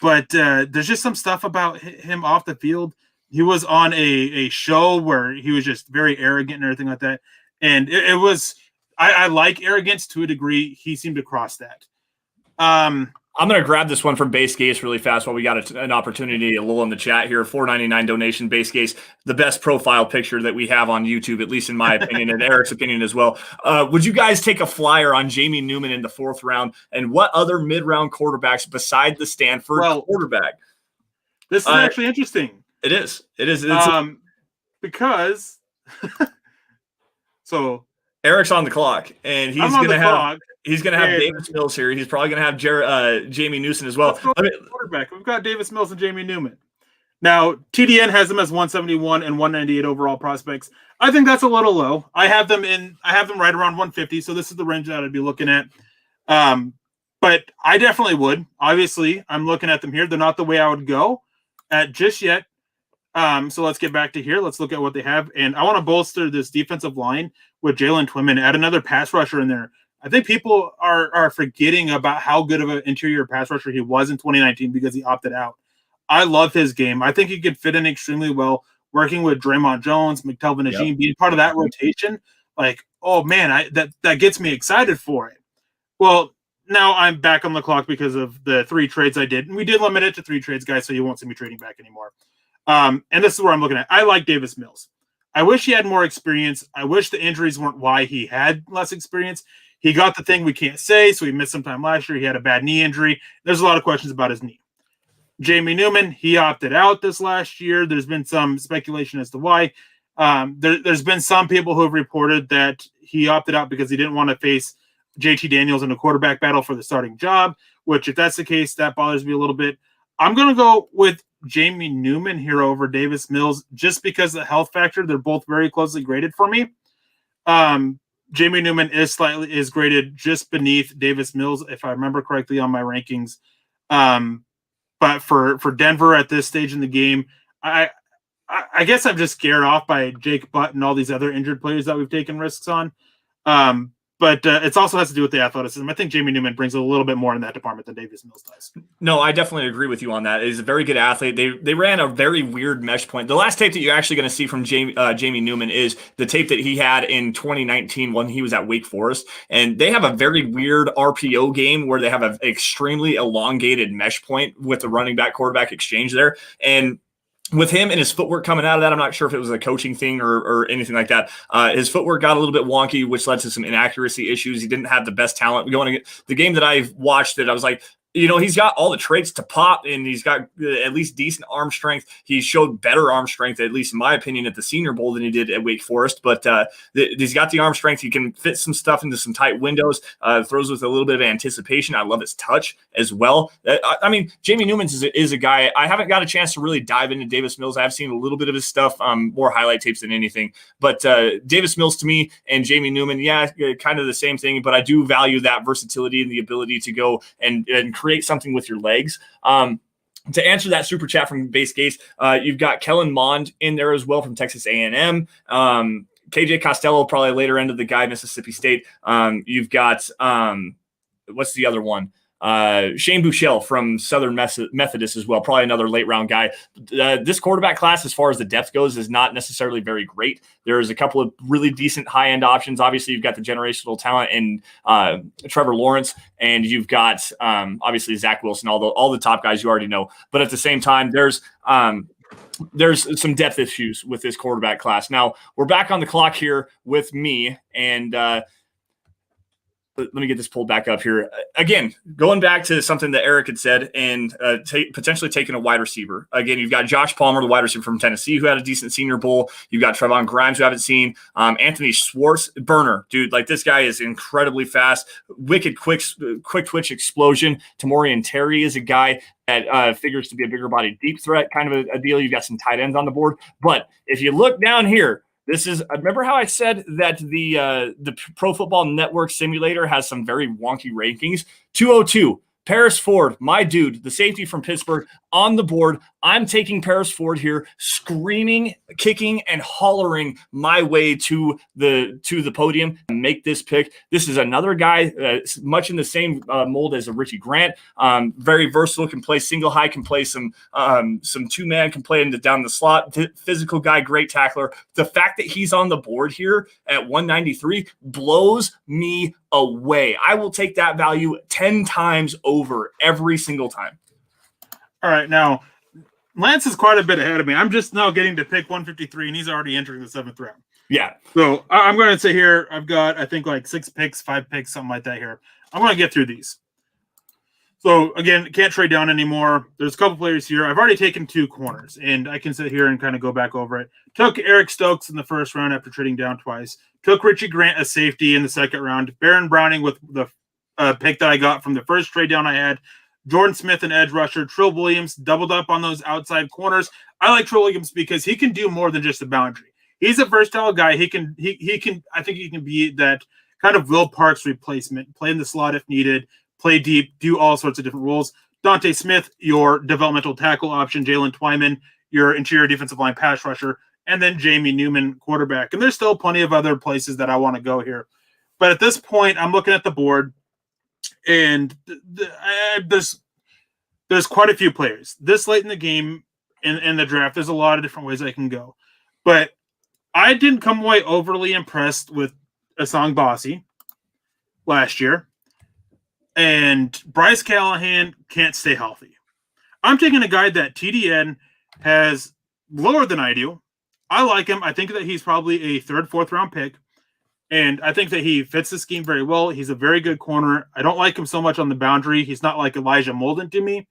But there's just some stuff about him off the field. He was on a show where he was just very arrogant and everything like that. And it was I like arrogance to a degree. He seemed to cross that. I'm going to grab this one from Base Case really fast while we got an opportunity, a little in the chat here. $4.99 donation, Base Case, the best profile picture that we have on YouTube, at least in my opinion, and Erick's opinion as well. Would you guys take a flyer on Jamie Newman in the 4th round? And what other mid-round quarterbacks beside the Stanford quarterback? This is actually interesting. It is. It's because so Erick's on the clock, and he's going to have. He's going to have Davis Mills here. He's probably going to have Jamie Newsom as well. Let's go quarterback. We've got Davis Mills and Jamie Newman. Now, TDN has them as 171 and 198 overall prospects. I think that's a little low. I have them right around 150, so this is the range that I'd be looking at. But I definitely would. Obviously, I'm looking at them here. They're not the way I would go at just yet. So let's get back to here. Let's look at what they have. And I want to bolster this defensive line with Jalen Twinman, add another pass rusher in there. I think people are forgetting about how good of an interior pass rusher he was in 2019 because he opted out. I love his game. I think he could fit in extremely well, working with Draymond Jones, McTelvin Agim, being part of that rotation. Like, oh man, that gets me excited for it. Well, now I'm back on the clock because of the 3 trades I did. And we did limit it to 3 trades, guys, so you won't see me trading back anymore. And this is where I'm looking at. I like Davis Mills. I wish he had more experience. I wish the injuries weren't why he had less experience. He got the thing we can't say, so he missed some time last year. He had a bad knee injury. There's a lot of questions about his knee. Jamie Newman, he opted out this last year. There's been some speculation as to why. There's been some people who have reported that he opted out because he didn't want to face JT Daniels in a quarterback battle for the starting job, which if that's the case, that bothers me a little bit. I'm going to go with Jamie Newman here over Davis Mills just because of the health factor. They're both very closely graded for me. Jamie Newman is graded just beneath Davis Mills, if I remember correctly on my rankings. But for Denver at this stage in the game, I guess I'm just scared off by Jake Butt and all these other injured players that we've taken risks on. But it also has to do with the athleticism. I think Jamie Newman brings a little bit more in that department than Davis Mills does. No, I definitely agree with you on that. He's a very good athlete. They ran a very weird mesh point. The last tape that you're actually going to see from Jamie Newman is the tape that he had in 2019 when he was at Wake Forest. And they have a very weird RPO game where they have an extremely elongated mesh point with the running back quarterback exchange there. And with him and his footwork coming out of that, I'm not sure if it was a coaching thing or anything like that. His footwork got a little bit wonky, which led to some inaccuracy issues. He didn't have the best talent. Going to the game that I watched it, I was like, he's got all the traits to pop, and he's got at least decent arm strength. He showed better arm strength, at least in my opinion, at the Senior Bowl than he did at Wake Forest. But he's got the arm strength. He can fit some stuff into some tight windows, throws with a little bit of anticipation. I love his touch as well. I mean, Jamie Newman is a guy. I haven't got a chance to really dive into Davis Mills. I've seen a little bit of his stuff, more highlight tapes than anything. But Davis Mills to me and Jamie Newman, kind of the same thing. But I do value that versatility and the ability to go and create something with your legs. To answer that super chat from Base Case, you've got Kellen Mond in there as well from Texas A&M. KJ Costello, probably later end of the guy, Mississippi State. You've got, what's the other one? Shane Buechele from Southern Methodist as well, probably another late round guy. This quarterback class, as far as the depth goes, is not necessarily very great. There's a couple of really decent high end options. Obviously, you've got the generational talent in Trevor Lawrence, and you've got obviously Zach Wilson, all the top guys you already know. But at the same time, there's some depth issues with this quarterback class. Now we're back on the clock here with me, and let me get this pulled back up here. Again, going back to something that Erick had said and potentially taking a wide receiver. Again, you've got Josh Palmer, the wide receiver from Tennessee, who had a decent Senior Bowl. You've got Trevon Grimes, who I haven't seen. Anthony Schwartz, burner. Dude, like this guy is incredibly fast. Wicked quick twitch explosion. Tamorian Terry is a guy that figures to be a bigger body deep threat kind of a deal. You've got some tight ends on the board. But if you look down here, remember how I said that the Pro Football Network simulator has some very wonky rankings? 202, Paris Ford, my dude, the safety from Pittsburgh, on the board. I'm taking Paris Ford here, screaming, kicking, and hollering my way to the podium and make this pick. This is another guy much in the same mold as a Richie Grant. Very versatile, can play single high, can play some two-man, can play down the slot. Physical guy, great tackler. The fact that he's on the board here at 193 blows me away. I will take that value 10 times over every single time. All right, now Lance is quite a bit ahead of me. I'm just now getting to pick 153, and he's already entering the 7th round. Yeah. So I'm going to say here, I've got, I think, like 6 picks, 5 picks, something like that here. I'm going to get through these. So, again, can't trade down anymore. There's a couple players here. I've already taken 2 corners, and I can sit here and kind of go back over it. Took Erick Stokes in the 1st round after trading down twice. Took Richie Grant as safety in the 2nd round. Baron Browning with the pick that I got from the first trade down I had. Jordan Smith, an edge rusher. Trill Williams doubled up on those outside corners. I like Trill Williams because he can do more than just a boundary. He's a versatile guy. He can. I think he can be that kind of Will Parks replacement. Play in the slot if needed. Play deep. Do all sorts of different roles. Dante Smith, your developmental tackle option. Jalen Twyman, your interior defensive line pass rusher, and then Jamie Newman, quarterback. And there's still plenty of other places that I want to go here. But at this point, I'm looking at the board, and there's quite a few players. This late in the game, in the draft, there's a lot of different ways I can go. But I didn't come away overly impressed with Asang Bossy last year. And Bryce Callahan can't stay healthy. I'm taking a guy that TDN has lower than I do. I like him. I think that he's probably a third, fourth round pick. And I think that he fits the scheme very well. He's a very good corner. I don't like him so much on the boundary. He's not like Elijah Molden to me.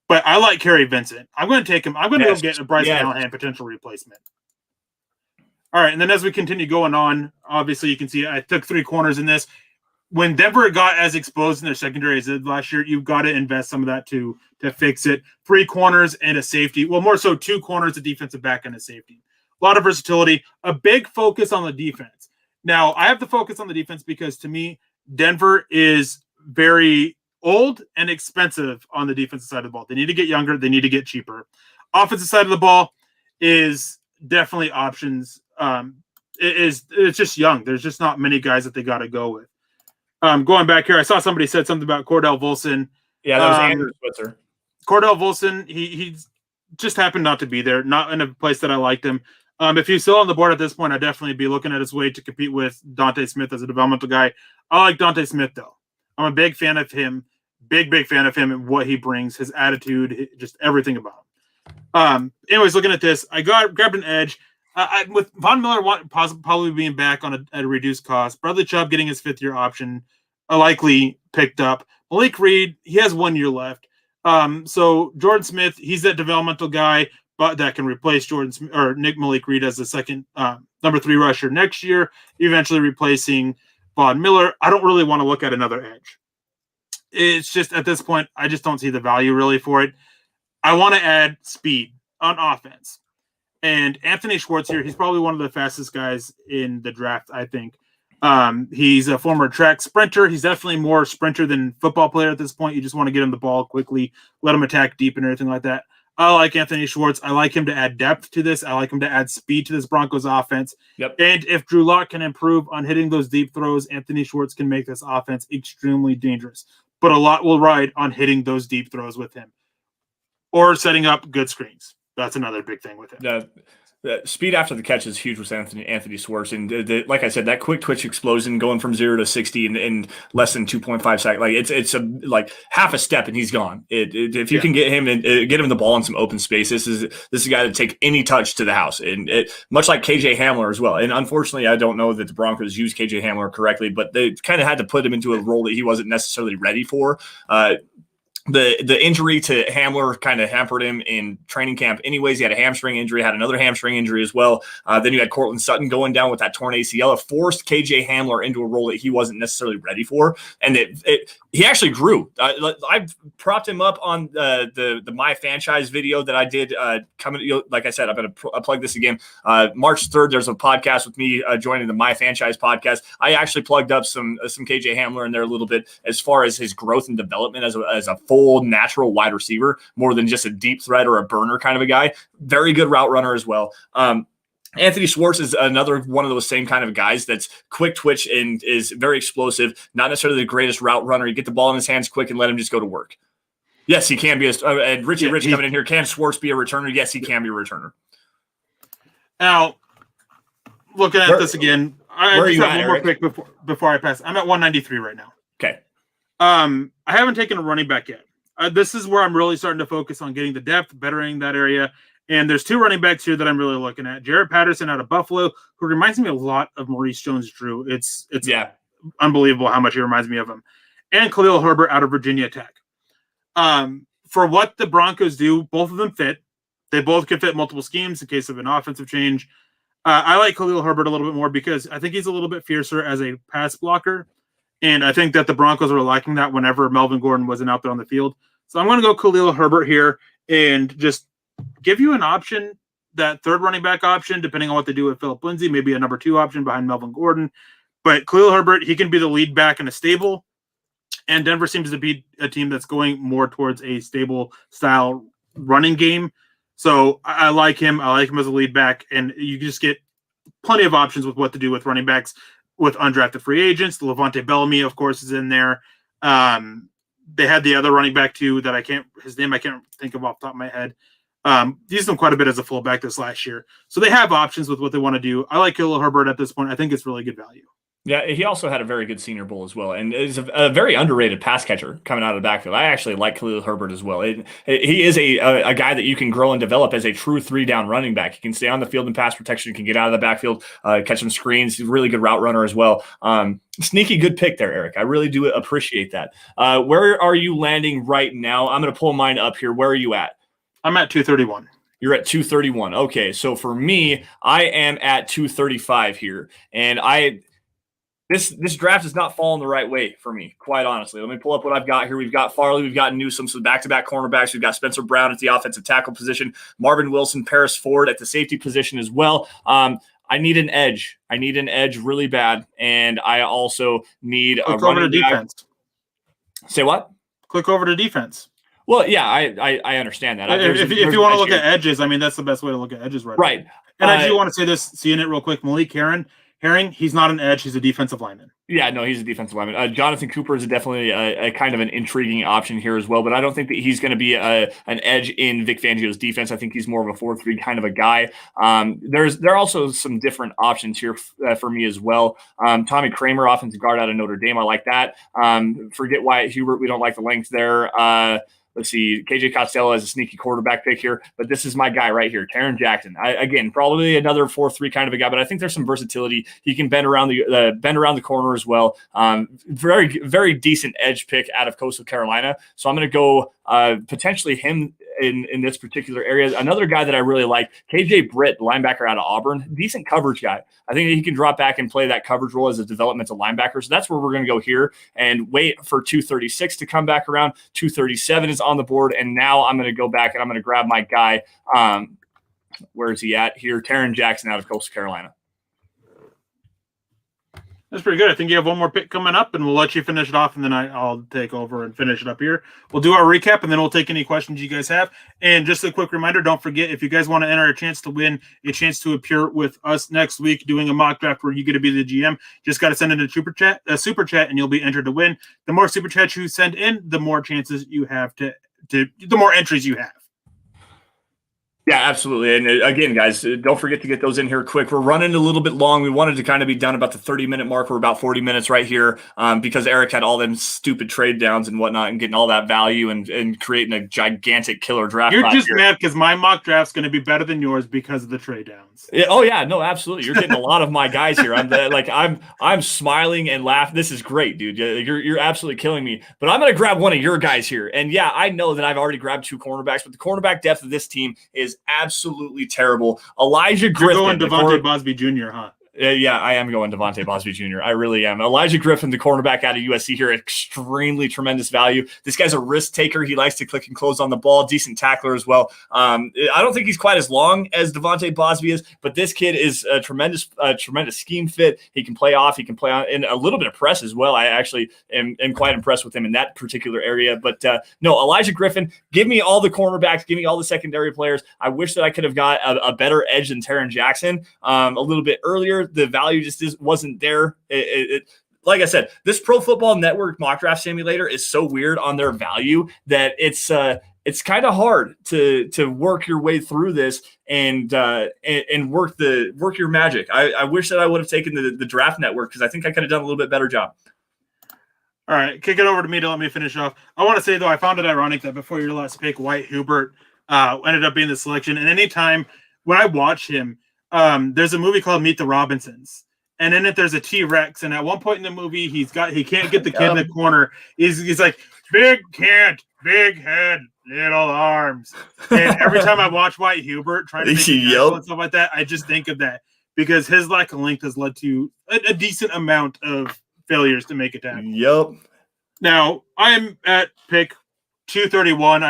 But I like Kerry Vincent. I'm going to take him. I'm going to go get a Bryce Callahan potential replacement. All right. And then as we continue going on, obviously you can see I took 3 corners in this. When Denver got as exposed in their secondary as it did last year, you've got to invest some of that to fix it. 3 corners and a safety. Well, more so 2 corners, a defensive back, and a safety. A lot of versatility. A big focus on the defense. Now, I have the focus on the defense because, to me, Denver is very old and expensive on the defensive side of the ball. They need to get younger. They need to get cheaper. Offensive side of the ball is definitely options. It's just young. There's just not many guys that they got to go with. Going back here, I saw somebody said something about Cordell Wilson. Yeah, that was Andrew Switzer. Cordell Wilson, he just happened not to be there, not in a place that I liked him. If he's still on the board at this point, I'd definitely be looking at his way to compete with Dante Smith as a developmental guy. I like Dante Smith, though. I'm a big fan of him, big fan of him and what he brings, his attitude, just everything about him. Anyways, looking at this, I grabbed an edge. With Von Miller probably being back at a reduced cost, Bradley Chubb getting his 5th-year option, likely picked up. Malik Reed, he has 1 year left. So Jordan Smith, he's that developmental guy, but that can replace Jordan Smith, or Malik Reed as the second number 3 rusher next year, eventually replacing Von Miller. I don't really want to look at another edge. It's just at this point, I just don't see the value really for it. I want to add speed on offense. And Anthony Schwartz here, he's probably one of the fastest guys in the draft, I think. He's a former track sprinter. He's definitely more sprinter than football player at this point. You just want to get him the ball quickly, let him attack deep and everything like that. I like Anthony Schwartz. I like him to add depth to this. I like him to add speed to this Broncos offense. Yep. And if Drew Lock can improve on hitting those deep throws, Anthony Schwartz can make this offense extremely dangerous. But a lot will ride on hitting those deep throws with him or setting up good screens. That's another big thing with him. The speed after the catch is huge with Anthony Schwartz. And like I said, that quick twitch explosion going from 0 to 60 in less than 2.5 seconds, like it's like half a step and he's gone. If you can get him and get him the ball in some open space, this is a guy to take any touch to the house. And much like KJ Hamler as well. And unfortunately, I don't know that the Broncos used KJ Hamler correctly, but they kind of had to put him into a role that he wasn't necessarily ready for. The injury to Hamler kind of hampered him in training camp anyways. He had a hamstring injury, had another hamstring injury as well. Then you had Cortland Sutton going down with that torn ACL. It forced KJ Hamler into a role that he wasn't necessarily ready for. And he actually grew. I've propped him up on the My Franchise video that I did coming. Like I said, I'm going to plug this again. March 3rd, there's a podcast with me joining the My Franchise podcast. I actually plugged up some KJ Hamler in there a little bit as far as his growth and development as a full natural wide receiver, more than just a deep threat or a burner kind of a guy. Very good route runner as well. Anthony Schwartz is another one of those same kind of guys that's quick twitch and is very explosive, not necessarily the greatest route runner. You get the ball in his hands quick and let him just go to work. Yes, he can be. And Richie coming in here, can Schwartz be a returner? Yes, he can be a returner. Now, looking at this again, I just have one more Erick? pick before I pass. I'm at 193 right now. Okay. I haven't taken a running back yet. This is where I'm really starting to focus on getting the depth, bettering that area. And there's 2 running backs here that I'm really looking at. Jared Patterson out of Buffalo, who reminds me a lot of Maurice Jones-Drew. It's unbelievable how much he reminds me of him. And Khalil Herbert out of Virginia Tech. For what the Broncos do, both of them fit. They both can fit multiple schemes in case of an offensive change. I like Khalil Herbert a little bit more because I think he's a little bit fiercer as a pass blocker. And I think that the Broncos were lacking that whenever Melvin Gordon wasn't out there on the field. So I'm going to go Khalil Herbert here and just give you an option, that third running back option, depending on what they do with Phillip Lindsay, maybe a number 2 option behind Melvin Gordon. But Khalil Herbert, he can be the lead back in a stable. And Denver seems to be a team that's going more towards a stable style running game. So I like him. I like him as a lead back. And you just get plenty of options with what to do with running backs with undrafted free agents. Levante Bellamy, of course, is in there. They had the other running back too that his name I can't think of off the top of my head. Used him quite a bit as a fullback this last year. So they have options with what they want to do. I like Khalil Herbert at this point. I think it's really good value. Yeah, he also had a very good Senior Bowl as well, and is a very underrated pass catcher coming out of the backfield. I actually like Khalil Herbert as well. He is a guy that you can grow and develop as a true 3-down running back. He can stay on the field in pass protection, can get out of the backfield, catch some screens. He's a really good route runner as well. Sneaky good pick there, Eric. I really do appreciate that. Where are you landing right now? I'm going to pull mine up here. Where are you at? I'm at 231. You're at 231. Okay, so for me, I am at 235 here, and This draft is not falling the right way for me, quite honestly. Let me pull up what I've got here. We've got Farley. We've got Newsome, some back-to-back cornerbacks. We've got Spencer Brown at the offensive tackle position, Marvin Wilson, Paris Ford at the safety position as well. I need an edge. I need an edge really bad, and I also need a running back. Defense. Say what? Click over to defense. Well, yeah, I understand that. If you want to look at edges, I mean, that's the best way to look at edges right now. And I do want to say this, seeing it real quick, Malik Herring, he's not an edge. He's a defensive lineman. Yeah, no, he's a defensive lineman. Jonathan Cooper is definitely a kind of an intriguing option here as well, but I don't think that he's going to be an edge in Vic Fangio's defense. I think he's more of a 4-3 kind of a guy. There are also some different options here for me as well. Tommy Kramer, offensive guard out of Notre Dame. I like that. Forget Wyatt Hubert. We don't like the length there. Let's see, KJ Costello as a sneaky quarterback pick here, but this is my guy right here, Taron Jackson. Again, probably another 4-3 kind of a guy, but I think there's some versatility. He can bend around the corner as well. Very, very decent edge pick out of Coastal Carolina. So I'm going to go potentially him in this particular area. Another guy that I really like, KJ Brit, linebacker out of Auburn, decent coverage guy. I think he can drop back and play that coverage role as a developmental linebacker. So that's where we're going to go here and wait for 236 to come back around. 237 is on the board, and now I'm going to go back and I'm going to grab my guy. Where is he at here? Taron Jackson out of Coastal Carolina. That's pretty good. I think you have one more pick coming up, and we'll let you finish it off, and then I'll take over and finish it up here. We'll do our recap, and then we'll take any questions you guys have. And just a quick reminder, don't forget, if you guys want to enter a chance to win, a chance to appear with us next week doing a mock draft where you get to be the GM, just got to send in a super chat, and you'll be entered to win. The more super chats you send in, the more chances you have the more entries you have. Yeah, absolutely. And again, guys, don't forget to get those in here quick. We're running a little bit long. We wanted to kind of be done about the 30-minute mark. We're about 40 minutes right here because Eric had all them stupid trade downs and whatnot and getting all that value and creating a gigantic killer draft. You're just mad because my mock draft's going to be better than yours because of the trade downs. Oh, yeah. No, absolutely. You're getting a lot of my guys here. I'm smiling and laughing. This is great, dude. You're absolutely killing me. But I'm going to grab one of your guys here. And, yeah, I know that I've already grabbed 2 cornerbacks, but the cornerback depth of this team is absolutely terrible. Elijah Griffin. You're going Devontae Bosby Jr., huh? Yeah, I am going Devontae Bosby Jr. I really am. Elijah Griffin, the cornerback out of USC here, extremely tremendous value. This guy's a risk taker. He likes to click and close on the ball. Decent tackler as well. I don't think he's quite as long as Devontae Bosby is, but this kid is a tremendous scheme fit. He can play off. He can play on and a little bit of press as well. I actually am quite impressed with him in that particular area. But no, Elijah Griffin, give me all the cornerbacks. Give me all the secondary players. I wish that I could have got a better edge than Taron Jackson a little bit earlier. The value just wasn't there. Like I said, this Pro Football Network mock draft simulator is so weird on their value that it's kind of hard to work your way through this and work your magic. I wish that I would have taken the draft network because I think I could have done a little bit better job. All right, kick it over to me to let me finish off. I want to say, though, I found it ironic that before your last pick, Wyatt Hubert ended up being the selection. And anytime when I watch him, there's a movie called Meet the Robinsons, and in it there's a T-Rex, and at one point in the movie he can't get the kid in the corner. He's like, big can't, big head, little arms. And every time I watch Wyatt Hubert trying to make and stuff like that, I just think of that because his lack of length has led to a decent amount of failures to make a tackle. Yep. Now, I'm at pick 231.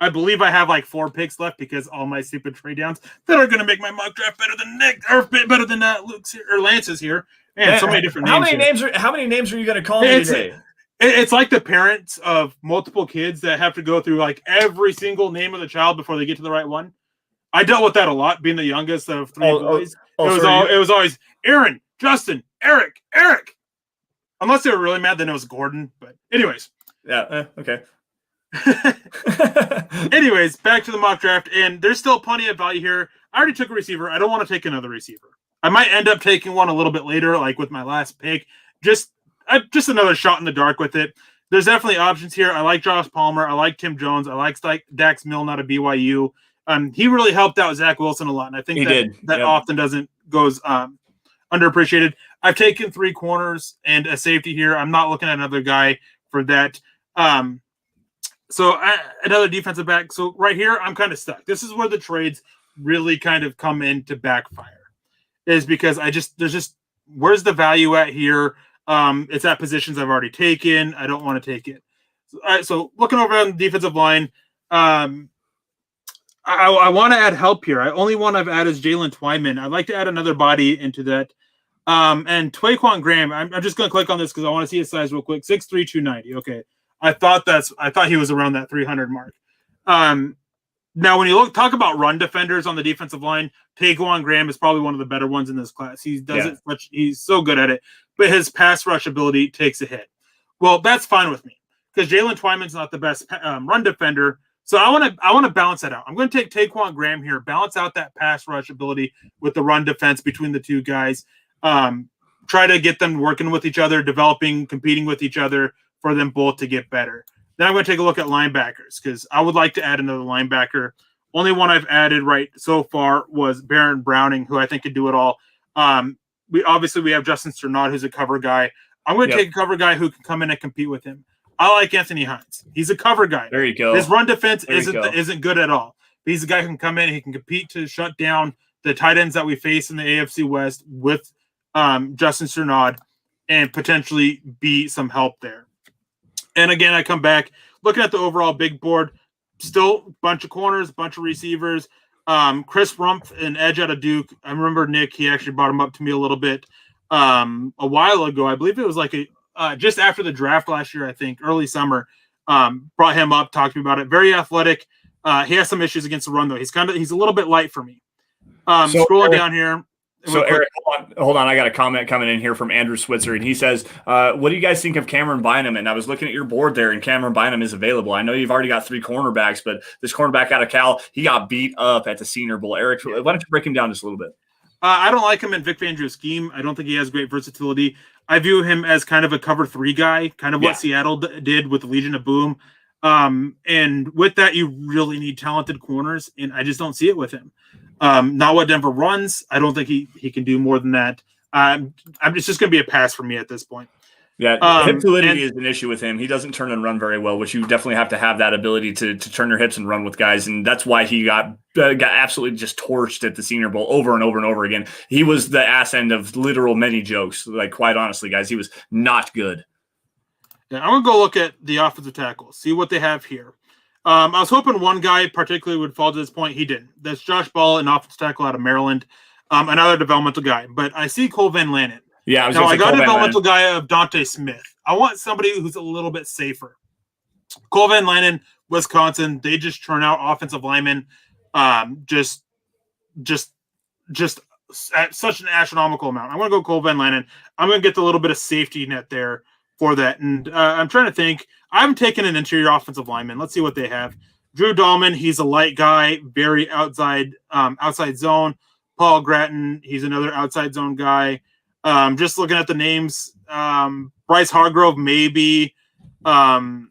I believe I have like 4 picks left because all my stupid trade downs that are going to make my mock draft better than Nick, or better than Luke's here, or Lance's here. Man, so many different names. How many names are you going to call me today? It's like the parents of multiple kids that have to go through like every single name of the child before they get to the right one. I dealt with that a lot, being the youngest of 3 boys. It was always Aaron, Justin, Erick. Unless they were really mad, then it was Gordon. But anyways. Yeah, okay. Anyways, back to the mock draft. And there's still plenty of value here. I already took a receiver. I don't want to take another receiver. I might end up taking one a little bit later, like with my last pick. Just another shot in the dark with it. There's definitely options here. I like Josh Palmer. I like Tim Jones. I like Dax Milne out of BYU. He really helped out Zach Wilson a lot, and I think that often goes underappreciated. I've taken 3 corners and a safety here. I'm not looking at another guy for that. Another defensive back. So right here, I'm kind of stuck. This is where the trades really kind of come in to backfire, is because where's the value at here? It's at positions I've already taken. I don't want to take it. So looking over on the defensive line, I want to add help here. Only one I've added is Jalen Twyman. I'd like to add another body into that. And Taquan Graham, I'm just going to click on this because I want to see his size real quick. 6'3", 290. Okay. I thought he was around that 300 mark. Now, when you talk about run defenders on the defensive line, Taquan Graham is probably one of the better ones in this class. He does it much. He's so good at it, but his pass rush ability takes a hit. Well, that's fine with me because Jalen Twyman's not the best run defender. So I want to balance that out. I'm going to take Taquan Graham here, balance out that pass rush ability with the run defense between the two guys. Try to get them working with each other, developing, competing with each other for them both to get better. Then I'm going to take a look at linebackers because I would like to add another linebacker. Only one I've added right so far was Baron Browning, who I think could do it all. We have Justin Strnad, who's a cover guy. I'm going to take a cover guy who can come in and compete with him. I like Anthony Hines. He's a cover guy. There you go. His run defense isn't good at all. But he's a guy who can come in. He can compete to shut down the tight ends that we face in the AFC West with Justin Strnad and potentially be some help there. And again, I come back looking at the overall big board. Still a bunch of corners, bunch of receivers. Chris Rump, an edge out of Duke. I remember Nick. He actually brought him up to me a little bit a while ago. I believe it was like just after the draft last year, I think, early summer. Brought him up, talked to me about it. Very athletic. He has some issues against the run, though. He's a little bit light for me. Scrolling down here. So, Eric, hold on. I got a comment coming in here from Andrew Switzer, and he says, what do you guys think of Cameron Bynum? And I was looking at your board there, and Cameron Bynum is available. I know you've already got 3 cornerbacks, but this cornerback out of Cal, he got beat up at the Senior Bowl. Eric, why don't you break him down just a little bit? I don't like him in Vic Fangio's scheme. I don't think he has great versatility. I view him as kind of a cover 3 guy, kind of what Seattle did with the Legion of Boom. And with that, you really need talented corners, and I just don't see it with him. Not what Denver runs. I don't think he can do more than that. It's just going to be a pass for me at this point. Yeah, hip fluidity is an issue with him. He doesn't turn and run very well, which you definitely have to have that ability to turn your hips and run with guys, and that's why he got absolutely just torched at the Senior Bowl over and over and over again. He was the ass end of literal many jokes. Like, quite honestly, guys, he was not good. Yeah, I'm going to go look at the offensive tackles, see what they have here. I was hoping one guy particularly would fall to this point. He didn't. That's Josh Ball, an offensive tackle out of Maryland, another developmental guy. But I see Cole Van Lanen. Yeah, I got a developmental guy of Dante Smith. I want somebody who's a little bit safer. Cole Van Lanen, Wisconsin, they just churn out offensive linemen just at such an astronomical amount. I'm going to go Cole Van Lanen. I'm going to get the little bit of safety net there for that. And I'm trying to think. I haven't taken an interior offensive lineman. Let's see what they have. Drew Dahlman, he's a light guy, very outside zone. Paul Gratton, he's another outside zone guy. Just looking at the names, Bryce Hargrove, maybe. Larry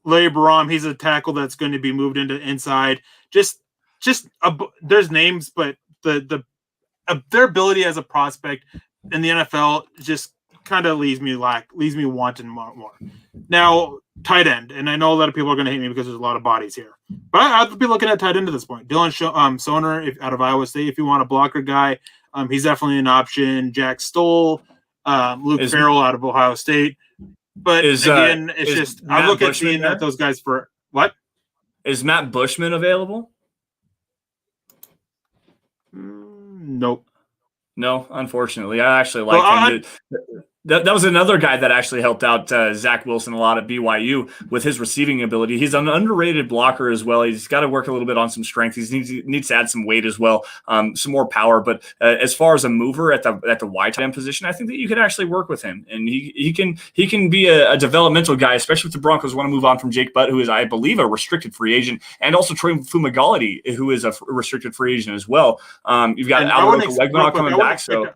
Baram, he's a tackle that's going to be moved into inside. There's names, but their ability as a prospect in the NFL just kind of leaves me wanting more. Now, tight end, and I know a lot of people are going to hate me because there's a lot of bodies here, but I'd be looking at tight end at this point. Dylan Soner out of Iowa State, if you want a blocker guy, he's definitely an option. Jack Stoll, Luke Farrell out of Ohio State. But again, it's just I look at seeing that those guys for what? Is Matt Bushman available? Nope. No, unfortunately. I actually liked him. That was another guy that actually helped out Zach Wilson a lot at BYU with his receiving ability. He's an underrated blocker as well. He's got to work a little bit on some strength. He needs to add some weight as well, some more power. But as far as a mover at the wide end position, I think that you could actually work with him, and he can be a developmental guy, especially if the Broncos want to move on from Jake Butt, who is, I believe, a restricted free agent, and also Troy Fumagalli, who is a restricted free agent as well. You've got Alvaro Wegman coming back, so.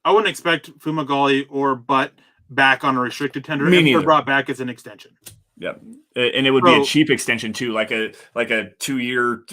I wouldn't expect Fumagalli or Butt back on a restricted tender if they're brought back as an extension. Yep, and it would be a cheap extension too, like a 2-year,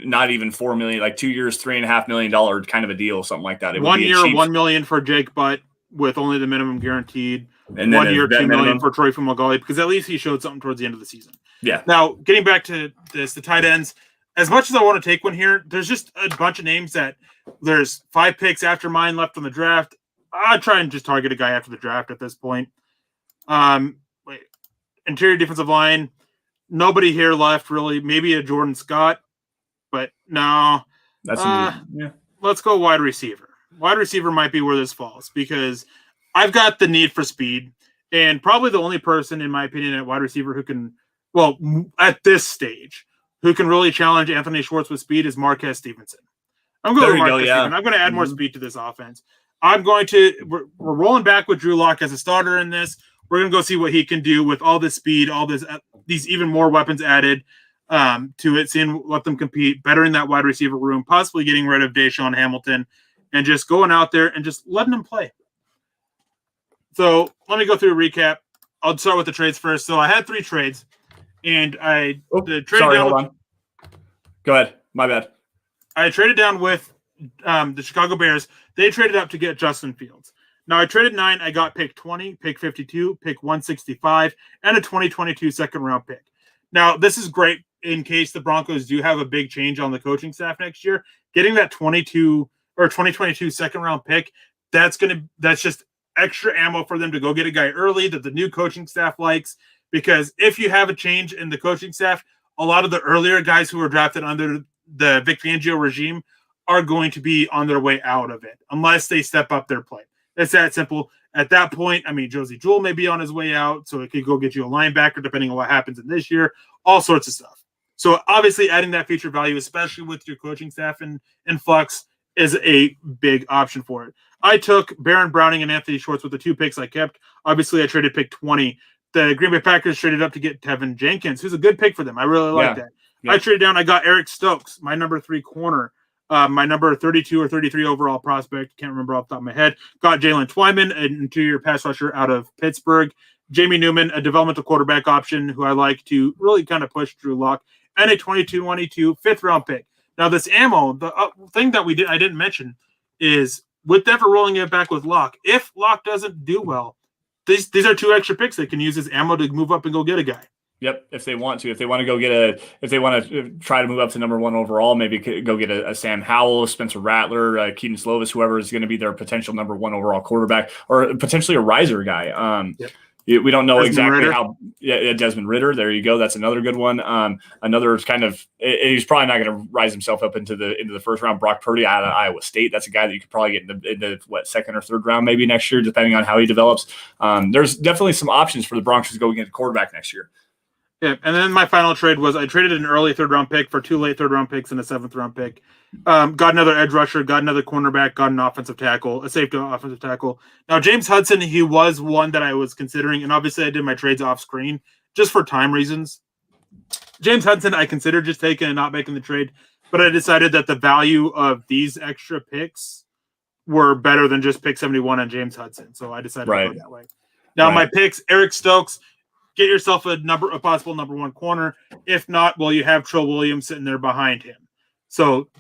not even $4 million, like 2 years, $3.5 million kind of a deal, something like that. It 1 year, $1 million for Jake Butt with only the minimum guaranteed. And 1 year, $2 million for Troy Fumagalli, because at least he showed something towards the end of the season. Yeah. Now, getting back to this, the tight ends. As much as I want to take one here, there's just a bunch of names that there's 5 picks after mine left on the draft. I'd try and just target a guy after the draft at this point. Interior defensive line, nobody here left really. Maybe a Jordan Scott, but no. Let's go wide receiver. Wide receiver might be where this falls because I've got the need for speed, and probably the only person, in my opinion, at wide receiver who can, well, at this stage, who can really challenge Anthony Schwartz with speed is Marquez Stevenson. I'm going to Marquez Stevenson. I'm going to add more speed to this offense. We're rolling back with Drew Lock as a starter in this. We're going to go see what he can do with all this speed, all these even more weapons added to it, seeing let them compete, bettering that wide receiver room, possibly getting rid of Deshaun Hamilton, and just going out there and just letting them play. So let me go through a recap. I'll start with the trades first. So I had 3 trades. And hold on. Go ahead. My bad. I traded down with the Chicago Bears. They traded up to get Justin Fields. Now I traded 9. I got pick 20, pick 52, pick 165, and a 2022 second-round pick. Now this is great in case the Broncos do have a big change on the coaching staff next year. Getting that 2022 second-round pick, that's just extra ammo for them to go get a guy early that the new coaching staff likes. Because if you have a change in the coaching staff, a lot of the earlier guys who were drafted under the Vic Fangio regime are going to be on their way out of it unless they step up their play. It's that simple. At that point, I mean, Josie Jewell may be on his way out, so it could go get you a linebacker depending on what happens in this year, all sorts of stuff. So obviously adding that feature value, especially with your coaching staff in flux, is a big option for it. I took Baron Browning and Anthony Schwartz with the 2 picks I kept. Obviously, I traded pick 20. The Green Bay Packers traded up to get Tevin Jenkins, who's a good pick for them. I really like that. Yeah. I traded down. I got Erick Stokes, my number 3 corner, my number 32 or 33 overall prospect. Can't remember off the top of my head. Got Jalen Twyman, an interior pass rusher out of Pittsburgh. Jamie Newman, a developmental quarterback option who I like to really kind of push Drew Lock, and a 22-22 5th-round pick. Now, this ammo, the thing that I didn't mention is with Denver rolling it back with Lock, if Lock doesn't do well, these are 2 extra picks they can use as ammo to move up and go get a guy. Yep, if they want to. If they want to try to move up to number 1 overall, maybe go get a Sam Howell, Spencer Rattler, Keaton Slovis, whoever is going to be their potential number 1 overall quarterback, or potentially a riser guy. We don't know Desmond exactly Ritter. How. Yeah, Desmond Ritter. There you go. That's another good one. Another kind of. He's probably not going to rise himself up into the first round. Brock Purdy out of Iowa State. That's a guy that you could probably get in the second or third round maybe next year, depending on how he develops. There's definitely some options for the Broncos going into quarterback next year. Yeah, and then my final trade was I traded an early 3rd-round pick for 2 late 3rd-round picks and a 7th-round pick. Got another edge rusher, got another cornerback, got an offensive tackle, a safety offensive tackle. Now, James Hudson, he was one that I was considering, and obviously I did my trades off screen just for time reasons. James Hudson, I considered just taking and not making the trade, but I decided that the value of these extra picks were better than just pick 71 on James Hudson, so I decided to go that way. Now, my picks, Erick Stokes. Get yourself a possible number 1 corner. If not, well, you have Trill Williams sitting there behind him. So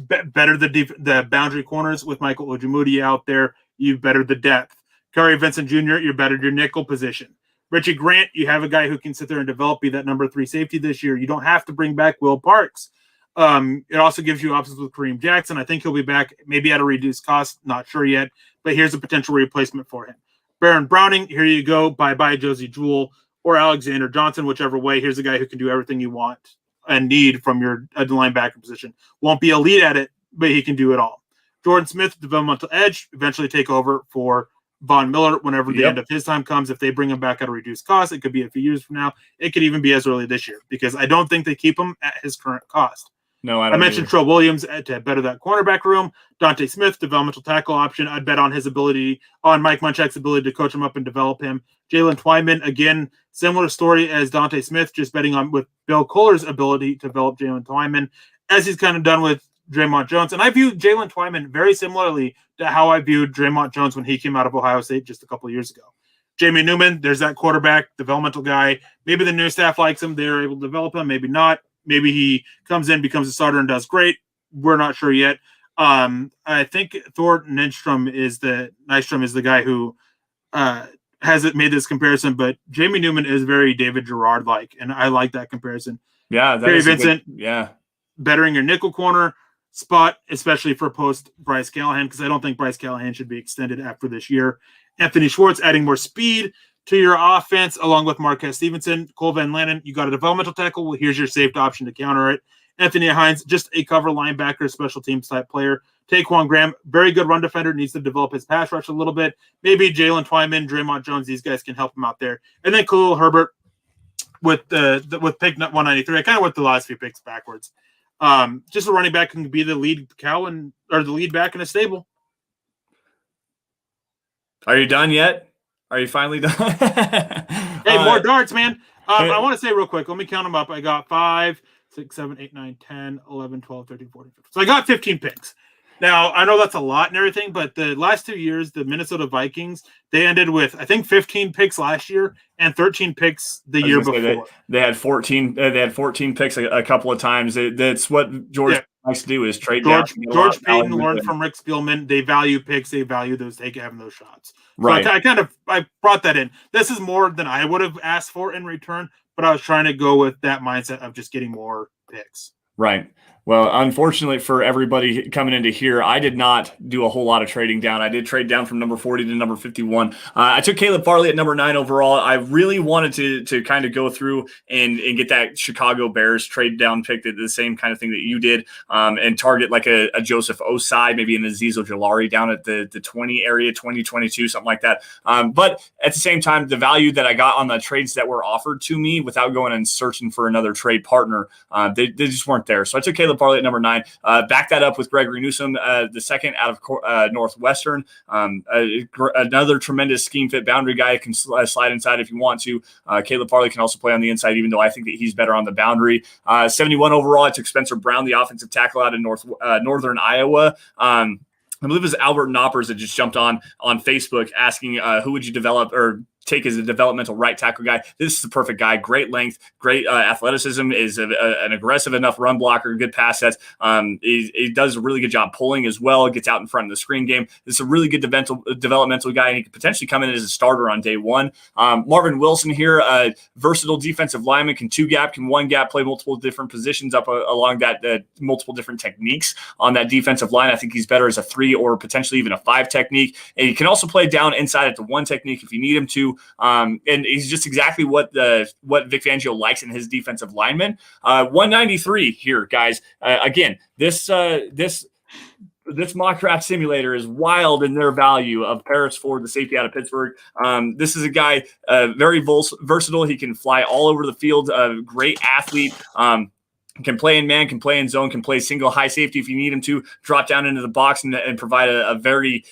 better the boundary corners with Michael Ojimudi out there. You better the depth. Curry Vincent Jr., you bettered your nickel position. Richie Grant, you have a guy who can sit there and develop, be that number 3 safety this year. You don't have to bring back Will Parks. It also gives you options with Kareem Jackson. I think he'll be back, maybe at a reduced cost. Not sure yet, but here's a potential replacement for him. Baron Browning, here you go. Bye-bye Josie Jewell or Alexander Johnson, whichever way. Here's a guy who can do everything you want and need from your linebacker position. Won't be elite at it, but he can do it all. Jordan Smith, developmental edge, eventually take over for Von Miller whenever the end of his time comes. If they bring him back at a reduced cost, it could be a few years from now. It could even be as early this year because I don't think they keep him at his current cost. No, I don't. I mentioned Trill Williams to better that cornerback room. Dante Smith, developmental tackle option. I'd bet on his ability, on Mike Munchak's ability to coach him up and develop him. Jalen Twyman, again, similar story as Dante Smith, just betting on with Bill Kohler's ability to develop Jalen Twyman, as he's kind of done with Draymond Jones. And I view Jalen Twyman very similarly to how I viewed Draymond Jones when he came out of Ohio State just a couple of years ago. Jamie Newman, there's that quarterback, developmental guy. Maybe the new staff likes him. They're able to develop him. Maybe not. Maybe he comes in, becomes a starter, and does great. We're not sure yet. I think Thor Nystrom is the guy who hasn't made this comparison, but Jamie Newman is very David Gerard-like, and I like that comparison. Yeah, Barry Vincent, yeah, bettering your nickel corner spot, especially for post Bryce Callahan, because I don't think Bryce Callahan should be extended after this year. Anthony Schwartz adding more speed to your offense, along with Marquez Stevenson. Cole Van Lannon, you got a developmental tackle. Well, here's your safe option to counter it. Anthony Hines, just a cover linebacker, special teams type player. Taquan Graham, very good run defender, needs to develop his pass rush a little bit. Maybe Jalen Twyman, Draymond Jones, these guys can help him out there. And then Khalil Herbert with pick 193. I kind of went the last few picks backwards. Just a running back can be the lead cow or the lead back in a stable. Are you done yet? Are you finally done? Hey, more darts, man. I want to say real quick, let me count them up. I got 5, 6, 7, 8, 9, 10, 11, 12, 13, 14, 15. So I got 15 picks. Now, I know that's a lot and everything, but the last 2 years, the Minnesota Vikings, they ended with, I think, 15 picks last year and 13 picks the year before. They had 14. They had 14 picks a couple of times. That's what George likes to do is trade down. George Payton learned from Rick Spielman. They value picks. They value those having those shots. Right. So I brought that in. This is more than I would have asked for in return, but I was trying to go with that mindset of just getting more picks. Right. Well, unfortunately for everybody coming into here, I did not do a whole lot of trading down. I did trade down from number 40 to number 51. I took Caleb Farley at number 9 overall. I really wanted to kind of go through and get that Chicago Bears trade down pick, the same kind of thing that you did, and target like a Joseph Osai, maybe an Azeez Ojulari down at the 20 area, 20, 22, something like that. But at the same time, the value that I got on the trades that were offered to me without going and searching for another trade partner, they just weren't there. So I took Caleb Farley at number 9. Back that up with Gregory Newsome, the second out of Northwestern. Another tremendous scheme fit boundary guy can slide inside if you want to. Caleb Farley can also play on the inside, even though I think that he's better on the boundary. 71 overall, I took Spencer Brown, the offensive tackle out of Northern Iowa. I believe it was Albert Knoppers that just jumped on Facebook asking who would you develop or take as a developmental right tackle guy. This is the perfect guy. Great length, great athleticism, is an aggressive enough run blocker, good pass sets. He does a really good job pulling as well. Gets out in front of the screen game. This is a really good developmental guy, and he could potentially come in as a starter on day one. Marvin Wilson here, versatile defensive lineman, can 2-gap, can 1-gap, play multiple different positions up along that multiple different techniques on that defensive line. I think he's better as a 3 or potentially even a 5 technique. And he can also play down inside at the 1 technique if you need him to. And he's just exactly what Vic Fangio likes in his defensive linemen. 193 here, guys. Again, this mock draft simulator is wild in their value of Paris Ford, the safety out of Pittsburgh. This is a guy very versatile. He can fly all over the field. Great athlete. Can play in man, can play in zone, can play single high safety if you need him to, drop down into the box and provide a very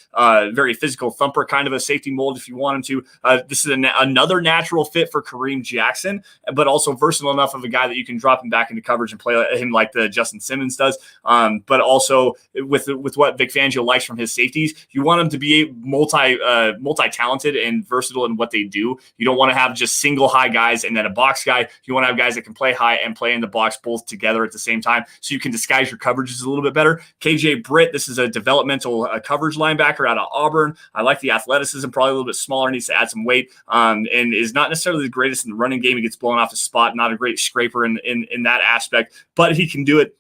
physical thumper kind of a safety mold if you want him to. This is another natural fit for Kareem Jackson, but also versatile enough of a guy that you can drop him back into coverage and play him like the Justin Simmons does. But also with what Vic Fangio likes from his safeties, you want him to be multi-talented and versatile in what they do. You don't want to have just single high guys and then a box guy. You want to have guys that can play high and play in the box both together at the same time, so you can disguise your coverages a little bit better. KJ Britt, this is a developmental coverage linebacker out of Auburn. I like the athleticism, probably a little bit smaller, needs to add some weight, and is not necessarily the greatest in the running game. He gets blown off his spot, not a great scraper in that aspect, but he can do it.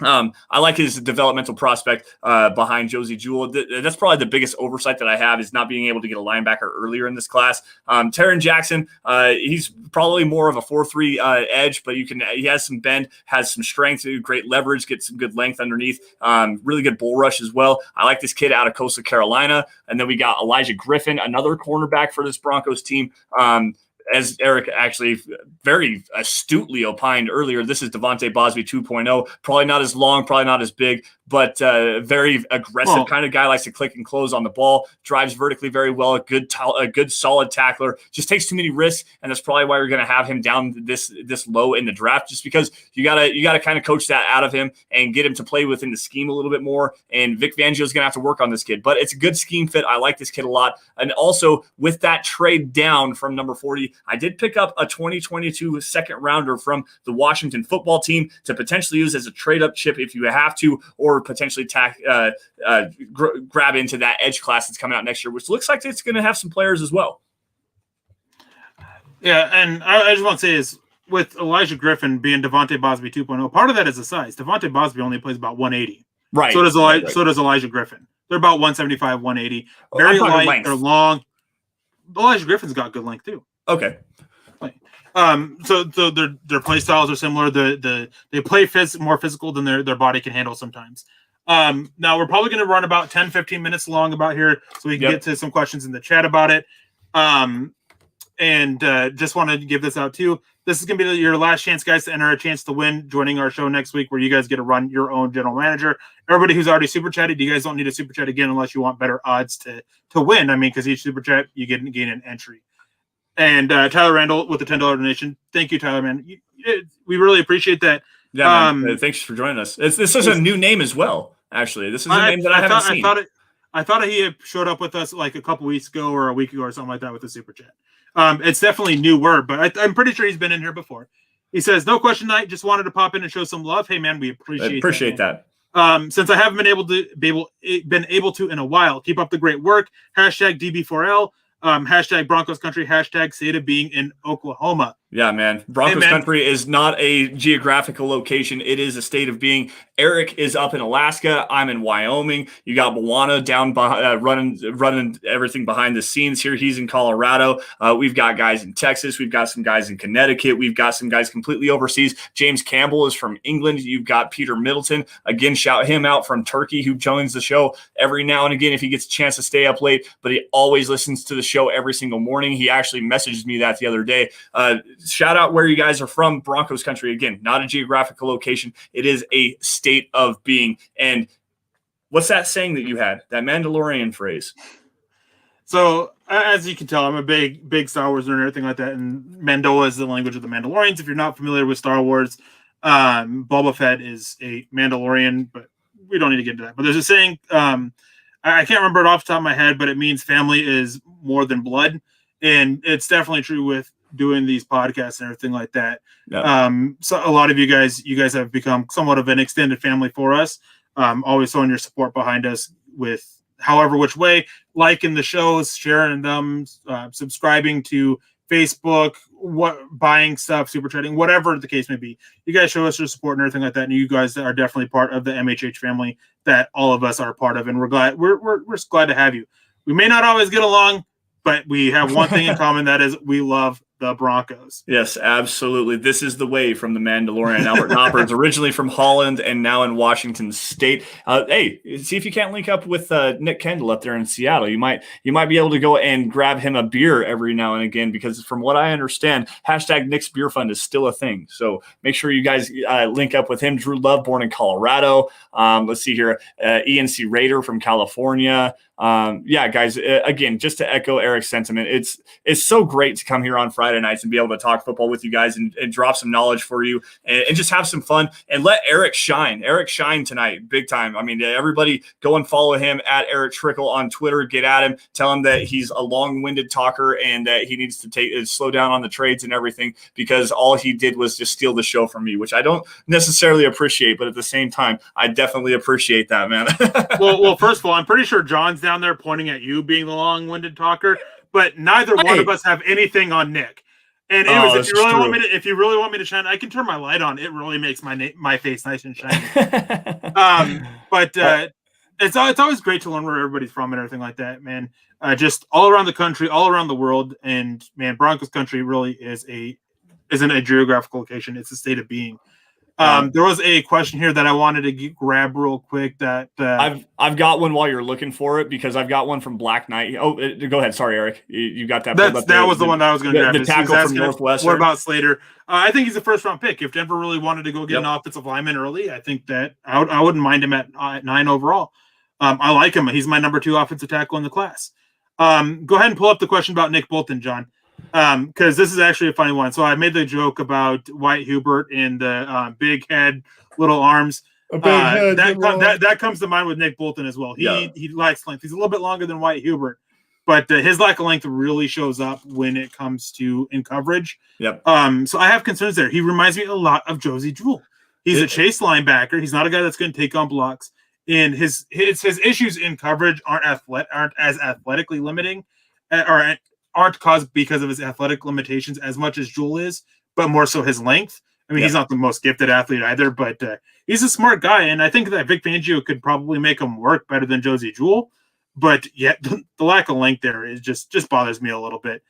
I like his developmental prospect behind Josie Jewell. That's probably the biggest oversight that I have is not being able to get a linebacker earlier in this class. Taron Jackson, he's probably more of a 4-3 edge, but he has some bend, has some strength, great leverage, gets some good length underneath, really good bull rush as well. I like this kid out of Coastal Carolina. And then we got Elijah Griffin, another cornerback for this Broncos team. As Erick actually very astutely opined earlier, this is Devontae Bosby 2.0. Probably not as long, probably not as big, but very aggressive kind of guy. Likes to click and close on the ball, drives vertically very well, a good solid tackler. Just takes too many risks, and that's probably why we're going to have him down this low in the draft. Just because you gotta kind of coach that out of him and get him to play within the scheme a little bit more. And Vic Fangio is going to have to work on this kid, but it's a good scheme fit. I like this kid a lot, and also with that trade down from number 40. I did pick up a 2022 second rounder from the Washington football team to potentially use as a trade up chip if you have to, or potentially grab into that edge class that's coming out next year, which looks like it's going to have some players as well. Yeah, and I just want to say is with Elijah Griffin being Devontae Bosby 2.0, part of that is the size. Devontae Bosby only plays about 180. Right. So does Elijah Griffin. They're about 175, 180. Very light. Length. They're long. Elijah Griffin's got good length too. Okay. So their play styles are similar. They play more physical than their body can handle sometimes. Now we're probably going to run about 10, 15 minutes long about here, so we can get to some questions in the chat about it. And just want to give this out too. This is going to be your last chance, guys, to enter a chance to win joining our show next week, where you guys get to run your own general manager. Everybody who's already super chatted, you guys don't need to super chat again unless you want better odds to win. I mean, because each super chat you gain an entry. And Tyler Randall with the $10 donation. Thank you, Tyler, man. We really appreciate that. Yeah, man. Thanks for joining us. This is a new name as well, actually. This is a name that I haven't seen. I thought he had showed up with us like a couple weeks ago or a week ago or something like that with the super chat. It's definitely a new word, but I'm pretty sure he's been in here before. He says, no question tonight. Just wanted to pop in and show some love. Hey, man, we appreciate that. Since I haven't been able to in a while, keep up the great work. Hashtag DB4L. Hashtag Broncos country, hashtag Seda being in Oklahoma. Yeah, man. Broncos country is not a geographical location. It is a state of being. Erick is up in Alaska. I'm in Wyoming. You got Moana down running everything behind the scenes here. He's in Colorado. We've got guys in Texas. We've got some guys in Connecticut. We've got some guys completely overseas. James Campbell is from England. You've got Peter Middleton. Again, shout him out from Turkey, who joins the show every now and again if he gets a chance to stay up late, but he always listens to the show every single morning. He actually messaged me that the other day. Shout out where you guys are from. Broncos country, again, not a geographical location. It is a state of being. And what's that saying that you had, that Mandalorian phrase? So as you can tell, I'm a big Star Wars nerd and everything like that. And Mandola is the language of the Mandalorians. If you're not familiar with Star Wars, Boba Fett is a Mandalorian, but we don't need to get into that. But there's a saying, I can't remember it off the top of my head, but it means family is more than blood. And it's definitely true with doing these podcasts and everything like that. Yeah. So a lot of you guys have become somewhat of an extended family for us. Always showing your support behind us with however which way, liking the shows, sharing them, subscribing to Facebook, buying stuff, super chatting, whatever the case may be. You guys show us your support and everything like that, and you guys are definitely part of the MHH family that all of us are part of, and we're glad to have you. We may not always get along, but we have one thing in common, that is we love the Broncos. Yes, absolutely. This is the way from the Mandalorian. Albert Knopper's originally from Holland and now in Washington State. Hey, see if you can't link up with Nick Kendall up there in Seattle. You might be able to go and grab him a beer every now and again, because from what I understand, hashtag Nick's Beer Fund is still a thing. So make sure you guys link up with him. Drew Love, born in Colorado. Let's see here. ENC Raider from California. Yeah, guys, again, just to echo Erick's sentiment, it's so great to come here on Friday nights and be able to talk football with you guys and drop some knowledge for you and just have some fun and let Erick shine. Erick shine tonight, big time. I mean, everybody go and follow him at Erick Trickel on Twitter. Get at him. Tell him that he's a long-winded talker and that he needs to slow down on the trades and everything, because all he did was just steal the show from me, which I don't necessarily appreciate, but at the same time, I definitely appreciate that, man. well, first of all, I'm pretty sure John's down there pointing at you being the long-winded talker, but neither one of us have anything on Nick. And anyways, if you really want me to shine, I can turn my light on. It really makes my face nice and shiny. But it's always great to learn where everybody's from and everything like that, man. Just all around the country, all around the world, and man, Broncos country really isn't a geographical location; it's a state of being. There was a question here that I wanted to grab real quick. That I've got one while you're looking for it because I've got one from Black Knight. Oh, go ahead. Sorry, Eric. You got that. That was the one that I was going to grab. The tackle from Northwestern. What about Slater? I think he's a first round pick. If Denver really wanted to go get an offensive lineman early, I think that I wouldn't mind him at 9 overall. I like him. He's my number 2 offensive tackle in the class. Go ahead and pull up the question about Nick Bolton, John. Because this is actually a funny one. So I made the joke about White Hubert and the big head, little arms. That comes to mind with Nick Bolton as well. He lacks length. He's a little bit longer than White Hubert, but his lack of length really shows up when it comes to in coverage. Yep. So I have concerns there. He reminds me a lot of Josie Jewell. He's a chase linebacker. He's not a guy that's going to take on blocks. And his issues in coverage aren't as athletically limiting, or aren't caused because of his athletic limitations as much as Jewell is, but more so his length. I mean, he's not the most gifted athlete either, but he's a smart guy, and I think that Vic Fangio could probably make him work better than Josie Jewell. But yet, the lack of length there is just bothers me a little bit.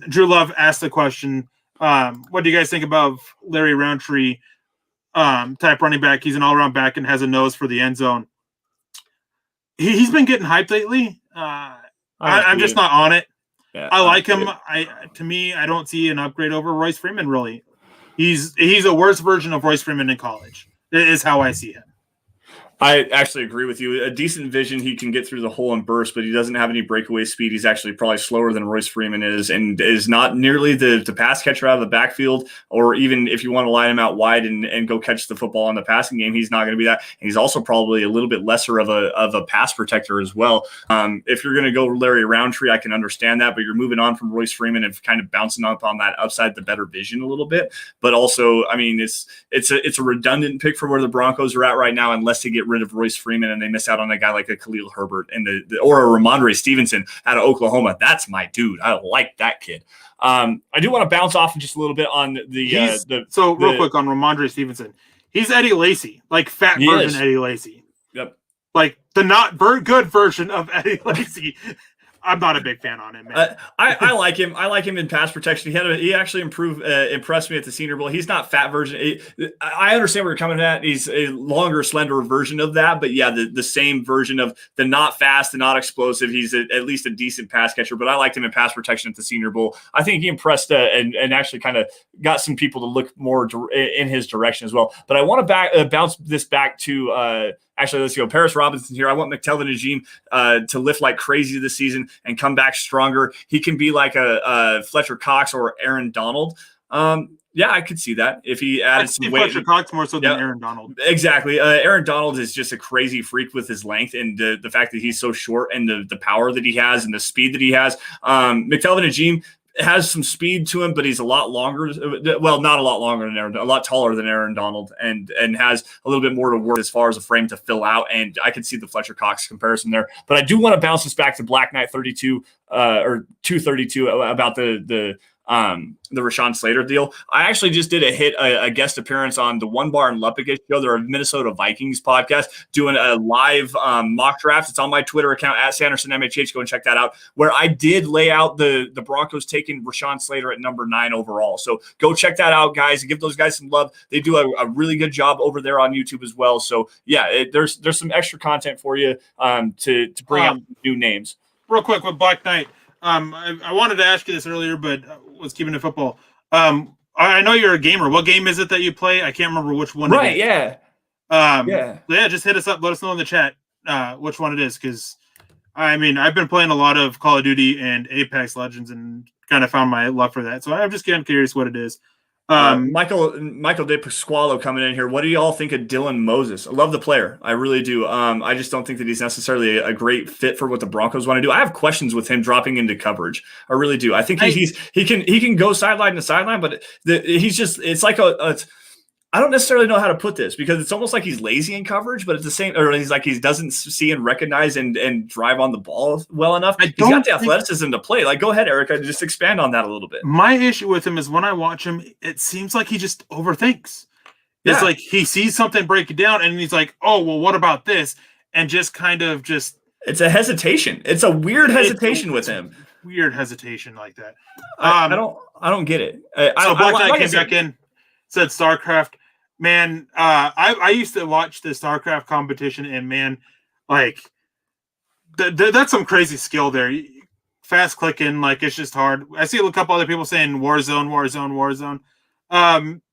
Drew Love asked the question, what do you guys think about Larry Roundtree type running back? He's an all-around back and has a nose for the end zone. He's been getting hyped lately. I'm just not on it. Yeah, I like him. To me, I don't see an upgrade over Royce Freeman, really. He's a worse version of Royce Freeman in college. It is how I see him. I actually agree with you. A decent vision, he can get through the hole and burst, but he doesn't have any breakaway speed. He's actually probably slower than Royce Freeman is, and is not nearly the pass catcher out of the backfield, or even if you want to line him out wide and go catch the football in the passing game, he's not going to be that. And he's also probably a little bit lesser of a pass protector as well. If you're going to go Larry Roundtree, I can understand that, but you're moving on from Royce Freeman and kind of bouncing up on that upside, the better vision a little bit. But also, I mean, it's a redundant pick for where the Broncos are at right now, unless they get rid of Royce Freeman and they miss out on a guy like a Khalil Herbert and or a Ramondre Stevenson out of Oklahoma. That's my dude. I like that kid. I do want to bounce off just a little bit on real quick on Ramondre Stevenson. He's Eddie Lacy, like fat version Eddie Lacy. Yep. Like the not very good version of Eddie Lacy. I'm not a big fan on him, man. I like him. I like him in pass protection. He actually impressed me at the Senior Bowl. He's not fat version. I understand where you're coming at. He's a longer, slender version of that. But yeah, the same version of the not fast, the not explosive. He's at least a decent pass catcher. But I liked him in pass protection at the Senior Bowl. I think he impressed and actually kind of got some people to look more in his direction as well. But I want to bounce this back to actually, let's go. Paris Robinson here. I want McTelvin Najim to lift like crazy this season and come back stronger. He can be like a Fletcher Cox or Aaron Donald. Yeah, I could see that if he added some weight. Fletcher Cox more so than Aaron Donald. Exactly. Aaron Donald is just a crazy freak with his length and the fact that he's so short and the power that he has and the speed that he has. McTelvin Najim has some speed to him, but he's a lot longer. Well, not a lot longer than Aaron, a lot taller than Aaron Donald, and has a little bit more to work as far as a frame to fill out. And I could see the Fletcher Cox comparison there. But I do want to bounce this back to Black Knight 32 or 232 about the Rashawn Slater deal. I actually just did a guest appearance on the One Bar and Luppigan show. They're a Minnesota Vikings podcast doing a live mock draft. It's on my Twitter account at Sanderson MHH. Go and check that out, where I did lay out the Broncos taking Rashawn Slater at number 9 overall. So go check that out, guys, and give those guys some love. They do a really good job over there on YouTube as well. So yeah, there's some extra content for you to bring out new names. Real quick with Black Knight. I wanted to ask you this earlier, but was keeping it football. I know you're a gamer. What game is it that you play? I can't remember which one. Right. Yeah. Yeah. Just hit us up. Let us know in the chat which one it is, because I mean I've been playing a lot of Call of Duty and Apex Legends and kind of found my love for that. So I'm just kind of curious what it is. Michael De Pasqualo coming in here. What do you all think of Dylan Moses? I love the player. I really do. I just don't think that he's necessarily a great fit for what the Broncos want to do. I have questions with him dropping into coverage. I really do. I think he can go sideline to sideline, but he's just, it's like I don't necessarily know how to put this because it's almost like he's lazy in coverage, but it's the same, or he's like he doesn't see and recognize and drive on the ball well enough. He's got the athleticism to play. Like, go ahead, Eric. I just expand on that a little bit. My issue with him is when I watch him, it seems like he just overthinks. It's like he sees something break it down, and he's like, "Oh, well, what about this?" And just kind of just. It's a hesitation. It's a weird hesitation with him. Weird hesitation like that. I don't get it. So Black Knight came back in, said StarCraft. Man, I used to watch the StarCraft competition, and man, like that's some crazy skill there. Fast clicking, like it's just hard. I see a couple other people saying Warzone.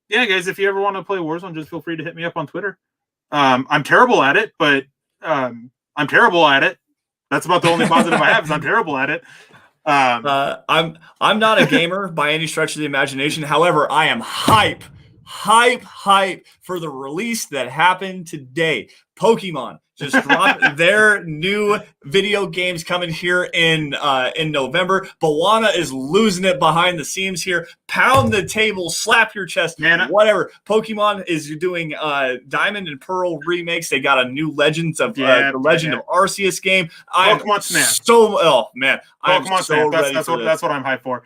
Yeah, guys, if you ever want to play Warzone, just feel free to hit me up on Twitter. I'm terrible at it, but I'm terrible at it. That's about the only positive I have is I'm terrible at it. I'm not a gamer by any stretch of the imagination. However, I am hype for the release that happened today. Pokemon just dropped their new video games coming here in November. Bawana is losing it behind the scenes here. Pound the table, slap your chest, man. Whatever. Pokemon is doing Diamond and Pearl remakes. They got a new Legends of the Legend of Arceus game. Pokemon Snap. Pokemon Snap. That's what I'm hyped for.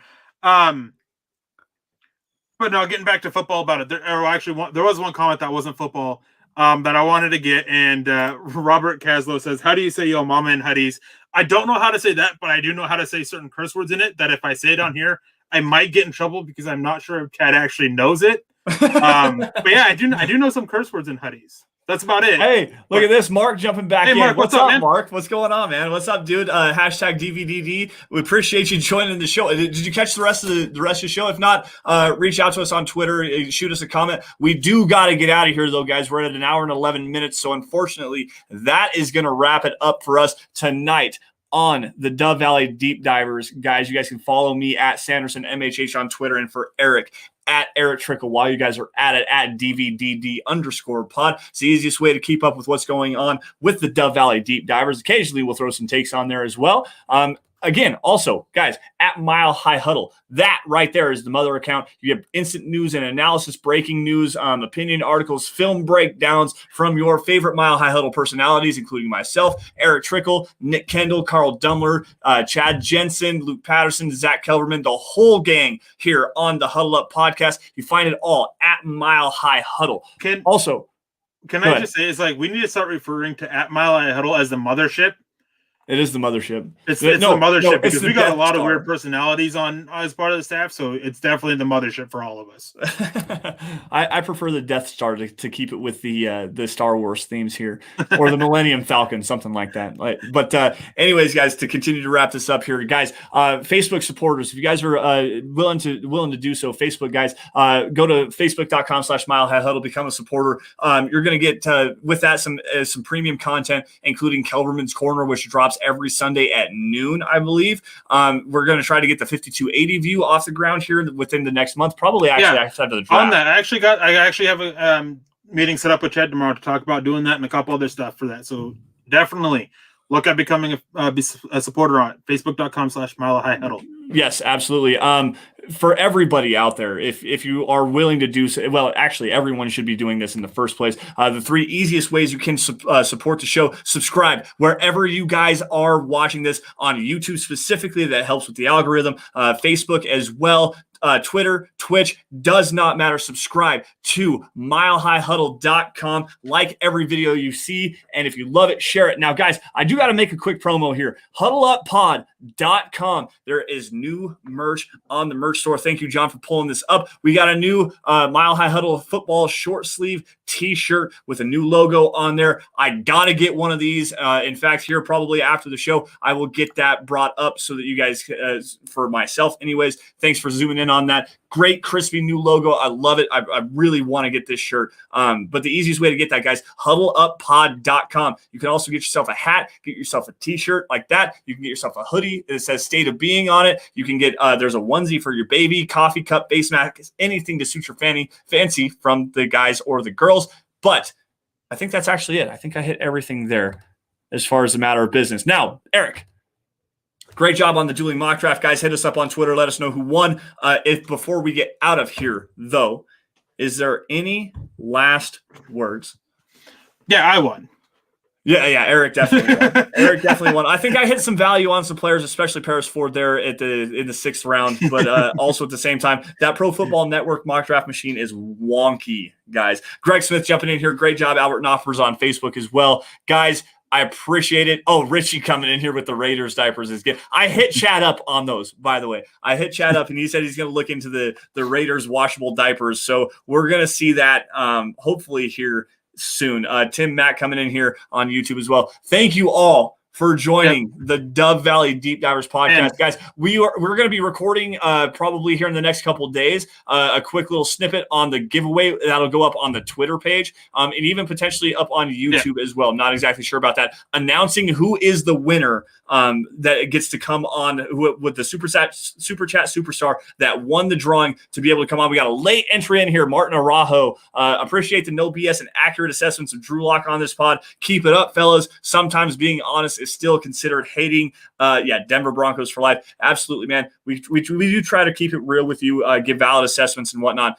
But no, getting back to football about it. There was one comment that wasn't football that I wanted to get, and Robert Caslow says, "How do you say yo mama in hoodies?" I don't know how to say that, but I do know how to say certain curse words in it that if I say it on here, I might get in trouble because I'm not sure if Chad actually knows it. But yeah, I do know some curse words in hoodies. That's about it. Hey, look at this. Mark jumping back in. Mark, what's up, man? Mark? What's going on, man? What's up, dude? Hashtag DVDD. We appreciate you joining the show. Did you catch the rest of the show? If not, reach out to us on Twitter. Shoot us a comment. We do got to get out of here, though, guys. We're at an hour and 11 minutes. So, unfortunately, that is going to wrap it up for us tonight on the Dove Valley Deep Divers. Guys, you guys can follow me at Sanderson MHH on Twitter, and for Eric, at Erick Trickel, while you guys are at it, at DVDD_pod. It's the easiest way to keep up with what's going on with the Dove Valley Deep Divers. Occasionally, we'll throw some takes on there as well. Again, also, guys, at Mile High Huddle, that right there is the mother account. You have instant news and analysis, breaking news, opinion articles, film breakdowns from your favorite Mile High Huddle personalities, including myself, Erick Trickel, Nick Kendall, Carl Dumler, Chad Jensen, Luke Patterson, Zach Kelverman, the whole gang here on the Huddle Up podcast. You find it all at Mile High Huddle. Can I just say, it's like we need to start referring to at Mile High Huddle as the mothership. It is the mothership. It's the mothership because we got a lot of weird personalities on as part of the staff, so it's definitely the mothership for all of us. I prefer the Death Star to keep it with the Star Wars themes here, or the Millennium Falcon, something like that. But anyways, guys, to continue to wrap this up here, guys, Facebook supporters, if you guys are willing to do so, Facebook guys, go to facebook.com/Mile High Huddle, become a supporter. You're going to get with that some premium content, including Kelverman's Corner, which drops every Sunday at noon, I believe. We're going to try to get the 5280 view off the ground here within the next month, probably after the draft. On that, I actually have a meeting set up with Chad tomorrow to talk about doing that and a couple other stuff for that. So definitely look at becoming a supporter on facebook.com/Mile High Huddle. Yes, absolutely. For everybody out there, if you are willing to do so, well, actually, everyone should be doing this in the first place. The three easiest ways you can support the show: subscribe wherever you guys are watching this, on YouTube specifically. That helps with the algorithm. Facebook as well. Twitter, Twitch, does not matter. Subscribe to milehighhuddle.com. Like every video you see, and if you love it, share it. Now, guys, I do got to make a quick promo here. huddleuppod.com. There is new merch on the merch store. Thank you, John, for pulling this up. We got a new Mile High Huddle football short sleeve t-shirt with a new logo on there. I got to get one of these. In fact, here probably after the show, I will get that brought up so that you guys, for myself anyways, thanks for zooming in on that. Great, crispy new logo. I love it. I really want to get this shirt. But the easiest way to get that, guys, huddleuppod.com. You can also get yourself a hat, get yourself a t-shirt like that. You can get yourself a hoodie that says State of Being on it. You can get, there's a onesie for your baby, coffee cup, face mask, anything to suit your fancy from the guys or the girls. But I think that's actually it. I think I hit everything there as far as the matter of business. Now, Eric, great job on the dueling mock draft, guys. Hit us up on Twitter. Let us know who won. Before we get out of here, though, is there any last words? Yeah, I won. Yeah, Erick definitely won. Erick definitely won. I think I hit some value on some players, especially Paris Ford there in the 6th round. But also at the same time, that Pro Football Network mock draft machine is wonky, guys. Greg Smith jumping in here. Great job. Albert Knopfers on Facebook as well. Guys, I appreciate it. Oh, Richie coming in here with the Raiders diapers is good. I hit Chad up on those, by the way. I hit Chad up, and he said he's going to look into the Raiders washable diapers. So we're going to see that hopefully here soon. Tim Mack coming in here on YouTube as well. Thank you all for joining the Dove Valley Deep Divers podcast. Guys, we're going to be recording probably here in the next couple of days a quick little snippet on the giveaway that'll go up on the Twitter page and even potentially up on YouTube as well. Not exactly sure about that. Announcing who is the winner that gets to come on with the Super Chat Superstar that won the drawing to be able to come on. We got a late entry in here, Martin Araujo. Appreciate the no BS and accurate assessments of Drew Lock on this pod. Keep it up, fellas. Sometimes being honest is still considered hating. Denver Broncos for life. Absolutely, man. We do try to keep it real with you, give valid assessments and whatnot.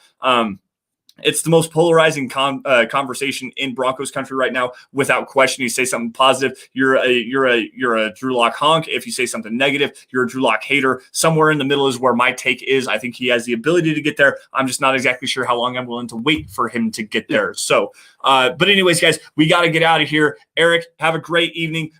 It's the most polarizing conversation in Broncos country right now, without question. You say something positive, you're a Drew Lock honk. If you say something negative, you're a Drew Lock hater. Somewhere in the middle is where my take is. I think he has the ability to get there. I'm just not exactly sure how long I'm willing to wait for him to get there. So, but anyways, guys, we got to get out of here. Erick, have a great evening.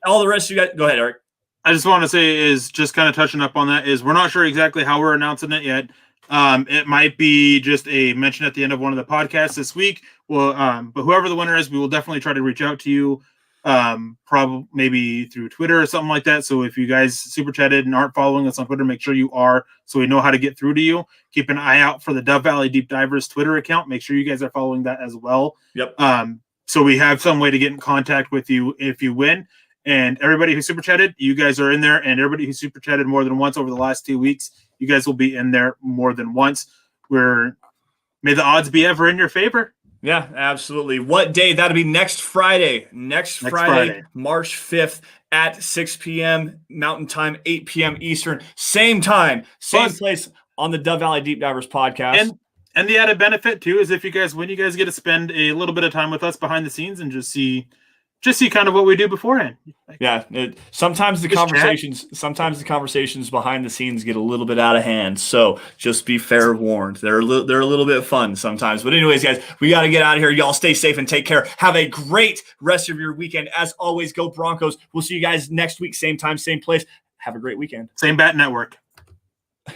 All the rest of you guys, go ahead, Erick. I just want to say is just kind of touching up on that is we're not sure exactly how we're announcing it yet. It might be just a mention at the end of one of the podcasts this week. Well, but whoever the winner is, we will definitely try to reach out to you, probably maybe through Twitter or something like that. So if you guys super chatted and aren't following us on Twitter, make sure you are, so we know how to get through to you. Keep an eye out for the Dove Valley Deep Divers Twitter account. Make sure you guys are following that as well. Yep. So we have some way to get in contact with you if you win. And everybody who super chatted, you guys are in there. And everybody who super chatted more than once over the last 2 weeks, you guys will be in there more than once. May the odds be ever in your favor. Yeah, absolutely. What day? That'll be next Friday. Next Friday, March 5th at 6 p.m. Mountain Time, 8 p.m. Eastern. Same time, same place on the Dove Valley Deep Divers podcast. And the added benefit, too, is if you guys win, you guys get to spend a little bit of time with us behind the scenes and just see kind of what we do beforehand. Sometimes the conversations behind the scenes get a little bit out of hand. So just be fair warned. They're a little bit fun sometimes. But anyways, guys, we got to get out of here. Y'all stay safe and take care. Have a great rest of your weekend. As always, go Broncos. We'll see you guys next week. Same time, same place. Have a great weekend. Same bat network.